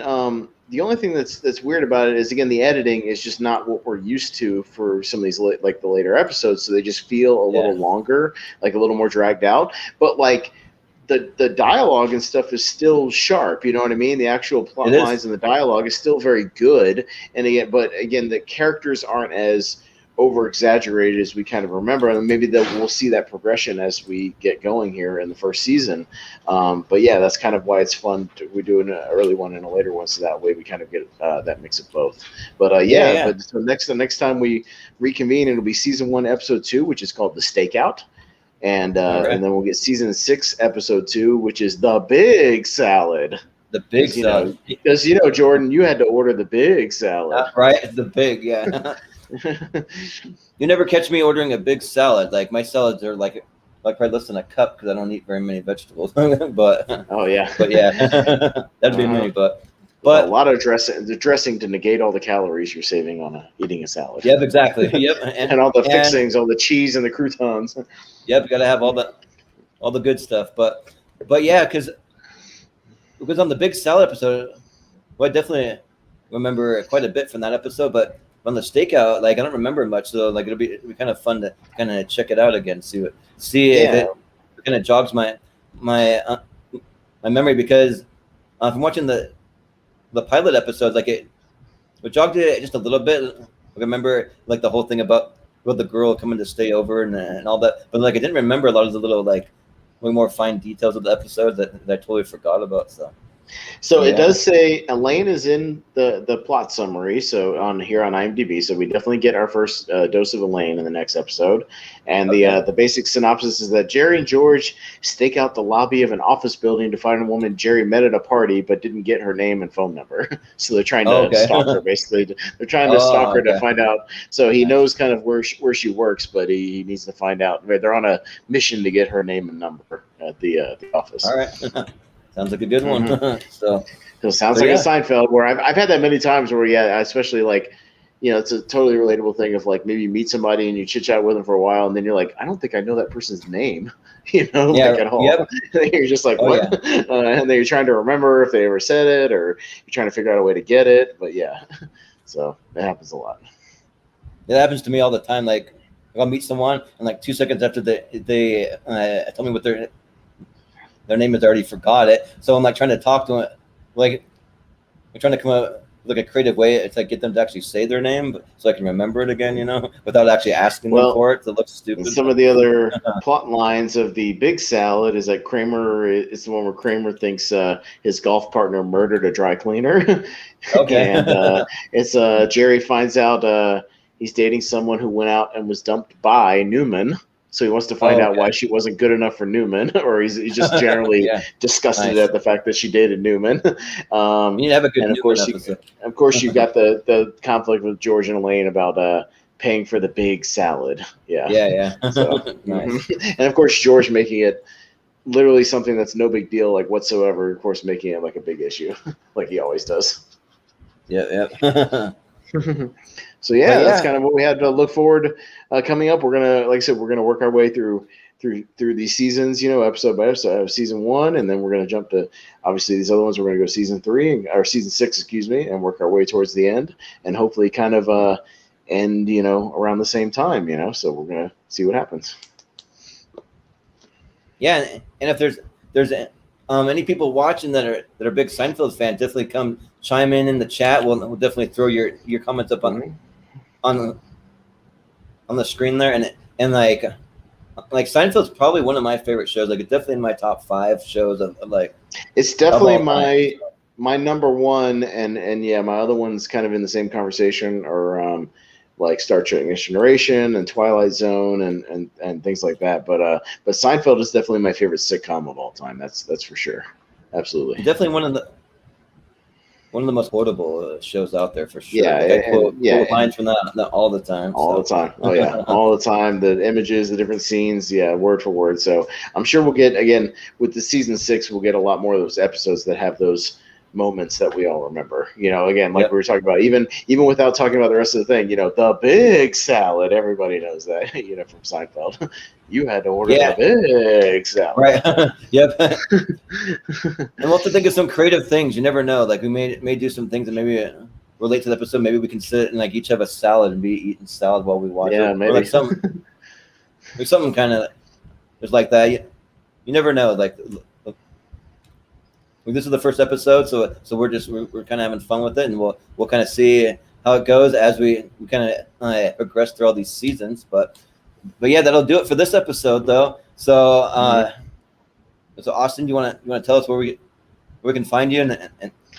the only thing that's weird about it is, again, the editing is just not what we're used to for some of these like the later episodes. So they just feel a little longer, like a little more dragged out. But like the dialogue and stuff is still sharp. You know what I mean? The actual plot lines and the dialogue is still very good. And again, the characters aren't as over exaggerated as we kind of remember, and maybe we'll see that progression as we get going here in the first season. But yeah, that's kind of why it's fun. We do an early one and a later one, so that way we kind of get that mix of both. But But so the next time we reconvene, it'll be season 1, episode 2, which is called The Stakeout, and then we'll get season 6, episode 2, which is The Big Salad. The big salad, because Jordan, you had to order the big salad. Right, the big, You never catch me ordering a big salad. Like my salads are like probably less than a cup because I don't eat very many vegetables. but that'd be me. But a lot of dressing to negate all the calories you're saving on eating a salad. Yep, exactly. Yep, and all the fixings, all the cheese and the croutons. Yep, got to have all the good stuff. But yeah, because on the big salad episode, I definitely remember quite a bit from that episode, but on the Stakeout, like I don't remember much, so like it'll be kind of fun to kind of check it out again, see if it kind of jogs my memory, because from watching the pilot episodes, like it jogged it just a little bit. I remember like the whole thing about the girl coming to stay over and all that, but like I didn't remember a lot of the little like way more fine details of the episode that I totally forgot about. So So it does say Elaine is in the plot summary. So on IMDb, so we definitely get our first dose of Elaine in the next episode. And the basic synopsis is that Jerry and George stake out the lobby of an office building to find a woman Jerry met at a party but didn't get her name and phone number. So they're trying to stalk her. Basically, they're trying to stalk her to find out. So he knows kind of where she works, but he needs to find out. They're on a mission to get her name and number at the office. All right. Sounds like a good one. So it sounds like a Seinfeld where I've had that many times where, especially like, it's a totally relatable thing of like maybe you meet somebody and you chit chat with them for a while and then you're like, I don't think I know that person's name, at all. Yep. And you're just like, what? And then you're trying to remember if they ever said it or you're trying to figure out a way to get it. But so that happens a lot. It happens to me all the time. Like I'll meet someone and like 2 seconds after they tell me what their name is, I already forgot it. So I'm like trying to talk to them, like I'm trying to come up with like a creative way to get them to actually say their name, so I can remember it again, without actually asking them for it. It looks stupid. Some of the other plot lines of the big salad is that Kramer is the one where Kramer thinks his golf partner murdered a dry cleaner. Okay. And it's Jerry finds out he's dating someone who went out and was dumped by Newman. So he wants to find out why she wasn't good enough for Newman, or he's just generally disgusted at the fact that she dated Newman. You need to have a good Newman episode. Of course, you've got the conflict with George and Elaine about paying for the big salad. Yeah. So, nice. And of course, George making it literally something that's no big deal, like whatsoever. Of course, making it like a big issue, like he always does. Yeah. So that's kind of what we had to look forward coming up. We're gonna, like I said, work our way through these seasons, episode by episode. Season 1, and then we're gonna jump to obviously these other ones. We're gonna go season 3 or season 6, and work our way towards the end, and hopefully kind of end, around the same time, So we're gonna see what happens. Yeah, and if there's any people watching that are big Seinfeld fans, definitely come chime in the chat. We'll definitely throw your comments up on the screen there, and like Seinfeld's probably one of my favorite shows. Like it's definitely in my top 5 shows of like. It's definitely my number one, and my other one's kind of in the same conversation, or like Star Trek Next Generation and Twilight Zone and things like that. But Seinfeld is definitely my favorite sitcom of all time. That's for sure. Absolutely. Definitely one of the most quotable shows out there for sure. Yeah, like I quote lines from that all the time. The time. Oh yeah, all the time. The images, the different scenes, word for word. So I'm sure we'll get, again, with the season 6, we'll get a lot more of those episodes that have those moments that we all remember. Again, like we were talking about, even without talking about the rest of the thing, the big salad. Everybody knows that, from Seinfeld. You had to order the big salad. Right. Yep. And we'll have to think of some creative things. You never know. Like we may do some things that maybe relate to the episode. Maybe we can sit and like each have a salad and be eating salad while we watch it. Yeah, maybe. Or like something kind of just like that. You never know. Like this is the first episode, so we're kind of having fun with it, and we'll kind of see how it goes as we kind of progress through all these seasons. But yeah, that'll do it for this episode, though. So so Austin, you want to tell us where we can find you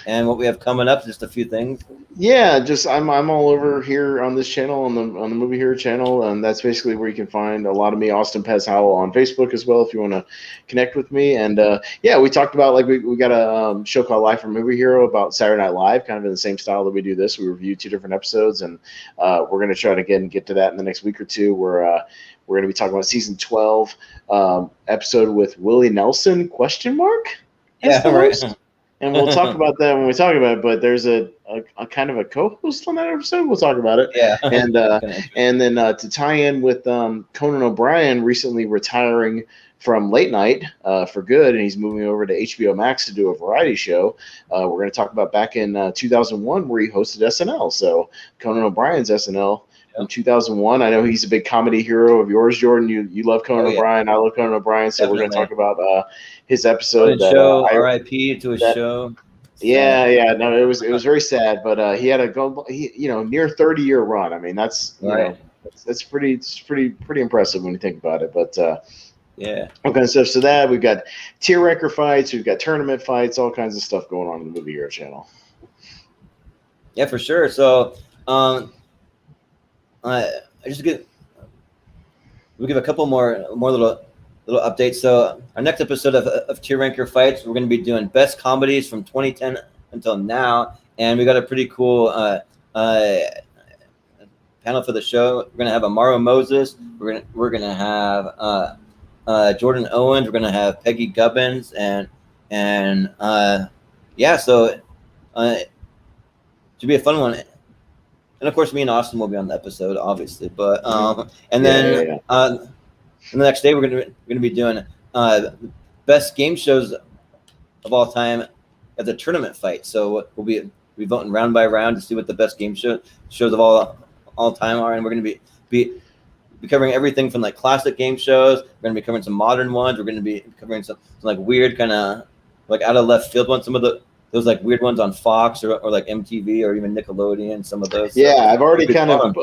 and what we have coming up? Just a few things. Yeah, just I'm all over here on this channel, on the Movie Hero channel, and that's basically where you can find a lot of me, Austin Pez Howell, on Facebook as well if you want to connect with me. And we talked about, like, we got a show called Live from Movie Hero about Saturday Night Live, kind of in the same style that we do this. We review 2 different episodes, and we're going to try to get to that in the next week or two. We're going to be talking about season 12 episode with Willie Nelson ? Yeah, right. And we'll talk about that when we talk about it. But there's a kind of a co-host on that episode. We'll talk about it. Yeah. And then to tie in with Conan O'Brien recently retiring from late night for good, and he's moving over to HBO Max to do a variety show. We're going to talk about back in 2001 where he hosted SNL. So Conan O'Brien's SNL. In 2001, I know he's a big comedy hero of yours, Jordan. You love Conan O'Brien. I love Conan O'Brien. So Definitely. We're going to talk about his episode. R.I.P. to his show. Yeah. No, it was very sad, but he had a near 30-year run. I mean, that's that's pretty impressive when you think about it. But Yeah. All kinds of stuff. So that we've got tier ranker fights, we've got tournament fights, all kinds of stuff going on in the Movie Hero channel. Yeah, for sure. So, I just we'll give a couple more little updates. So our next episode of Tier Ranker Fights, we're going to be doing best comedies from 2010 until now, and we got a pretty cool panel for the show. We're going to have Amaro Moses. We're gonna have Jordan Owens. We're going to have Peggy Gubbins, and yeah, so it should be a fun one. And of course, me and Austin will be on the episode, obviously. But and then the next day we're gonna be doing best game shows of all time at the tournament fight. So we'll be voting round by round to see what the best game shows of all time are, and we're gonna be covering everything from like classic game shows. We're gonna be covering some modern ones. We're gonna be covering some like weird kind of like out of left field ones. Some of those like weird ones on Fox or like MTV or even Nickelodeon, some of those. Yeah, so I've already kind of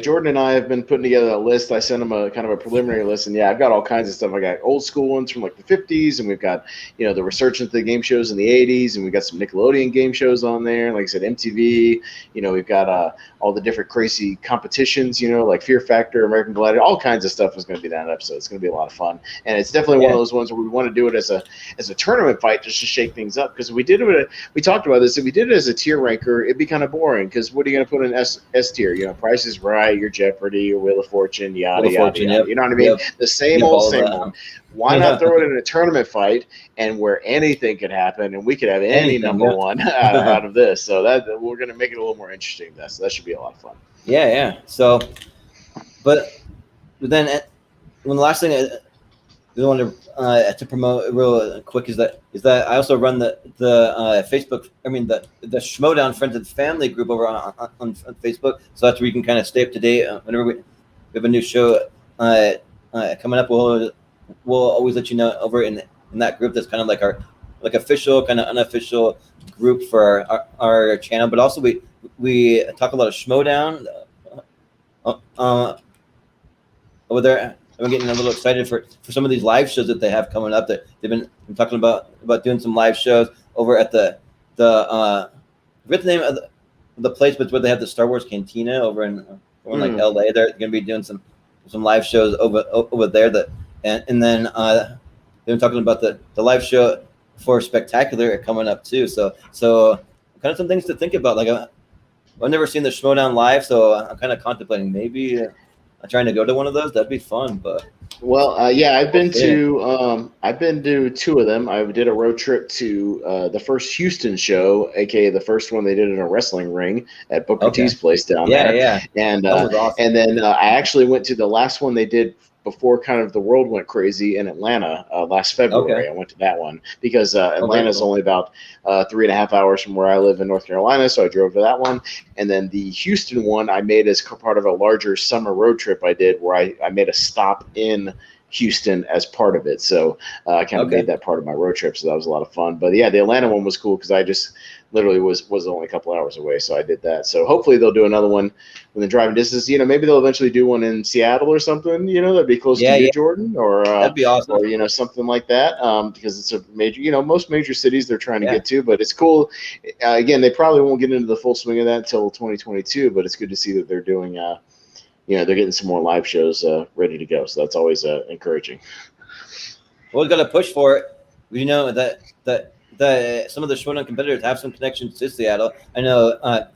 Jordan and I have been putting together a list. I sent him a kind of a preliminary list, and yeah, I've got all kinds of stuff. I got old school ones from like the 50s, and we've got, the resurgence of the game shows in the 80s, and we've got some Nickelodeon game shows on there. Like I said, MTV, we've got all the different crazy competitions, like Fear Factor, American Gladiator, all kinds of stuff is going to be that episode. It's going to be a lot of fun. And it's definitely one of those ones where we want to do it as a tournament fight just to shake things up, because we talked about this. If we did it as a tier ranker, it'd be kind of boring, because what are you going to put in S tier? Price is Right, your Jeopardy, your Wheel of Fortune, yada, yada. You know what I mean? Yep. The same one. Why not throw it in a tournament fight, and where anything could happen, and we could have any number one out of this. So that we're going to make it a little more interesting. So that should be a lot of fun. Yeah. So, but then when the last thing I want to promote real quick is that I also run the Facebook. I mean the Schmodown Friends and Family group over on Facebook. So that's where you can kind of stay up to date whenever we have a new show coming up. We'll always let you know over in that group. That's kind of like our official kind of unofficial group for our channel. But also we talk a lot of Schmodown over there. I'm getting a little excited for some of these live shows that they have coming up. That they've been talking about doing some live shows over at the I forget the name of the place, but it's where they have the Star Wars Cantina over in like LA. They're going to be doing some live shows over there. And then they've been talking about the live show for Spectacular coming up too. So kind of some things to think about. Like I've never seen the Schmodown live, so I'm kind of contemplating maybe trying to go to one of those. That'd be fun. But I've been to two of them. I did a road trip to the first Houston show, aka the first one they did in a wrestling ring at Booker T's place down there. Yeah. And that was awesome. And then I actually went to the last one they did before kind of the world went crazy in Atlanta last February. I went to that one because Atlanta is only about 3.5 hours from where I live in North Carolina, so I drove to that one. And then the Houston one I made as part of a larger summer road trip I did, where I made a stop in Houston as part of it. So I kind of made that part of my road trip, so that was a lot of fun. But yeah, the Atlanta one was cool because I just literally was only a couple hours away, so I did that. So hopefully they'll do another one when they're driving distance. Maybe they'll eventually do one in Seattle or something. That'd be close to you, Jordan, or that'd be awesome, or something like that. Because it's a major, most major cities they're trying to get to. But it's cool. Again, they probably won't get into the full swing of that until 2022. But it's good to see that they're doing. They're getting some more live shows ready to go. So that's always encouraging. Well, we've got to push for it. We know that some of the Schmodown competitors have some connections to Seattle. I know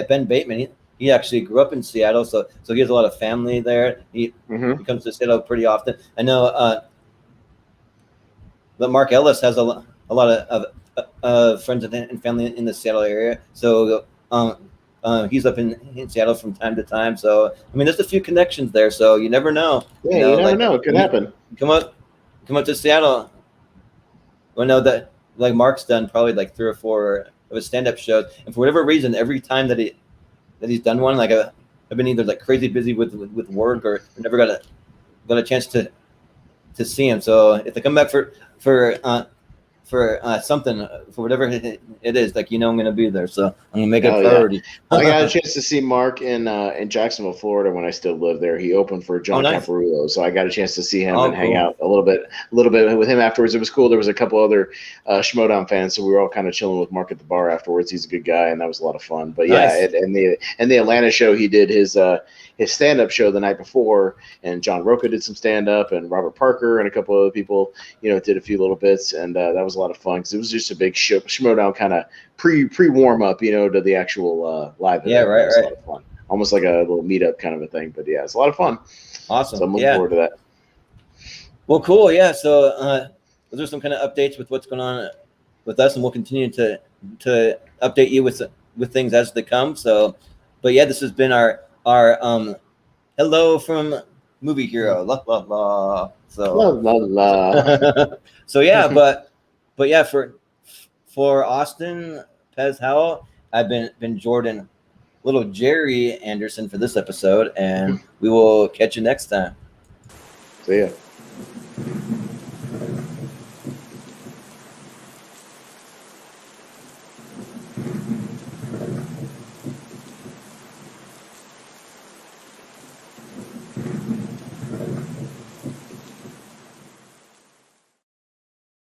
Ben Bateman. He actually grew up in Seattle, so he has a lot of family there. He comes to Seattle pretty often. I know that Mark Ellis has a lot of friends and family in the Seattle area. So he's up in Seattle from time to time. So I mean, there's a few connections there. So you never know. Yeah, you never know. It could happen. Come up to Seattle. I know that like Mark's done probably like 3 or 4 of his stand-up shows, and for whatever reason, every time that he's done one, like I've been either like crazy busy with work or never got a chance to see him. So if they come back for something for whatever it is. Like I'm gonna be there, so I'm gonna make it a priority. Yeah. I got a chance to see Mark in Jacksonville, Florida when I still lived there. He opened for John Chaperone, so I got a chance to see him and hang out a little bit with him afterwards. It was cool. There was a couple other Schmodown fans, so we were all kind of chilling with Mark at the bar afterwards. He's a good guy, and that was a lot of fun. But and the Atlanta show, he did his stand-up show the night before, and John Roca did some stand-up, and Robert Parker and a couple other people, did a few little bits, and that was a lot of fun because it was just a big Schmodown kind of pre-warm up, to the actual live event. Yeah, right, It was a lot of fun. Almost like a little meetup kind of a thing, but yeah, it's a lot of fun. Awesome. So I'm looking forward to that. Well, cool. Yeah. So those are some kind of updates with what's going on with us, and we'll continue to update you with things as they come. So, but yeah, this has been our Heloooo from Movie Hero. La la la. So la la la. So yeah, but yeah, for Austin, Pez Howell, I've been Jordan, little Jerry Anderson for this episode, and we will catch you next time. See ya.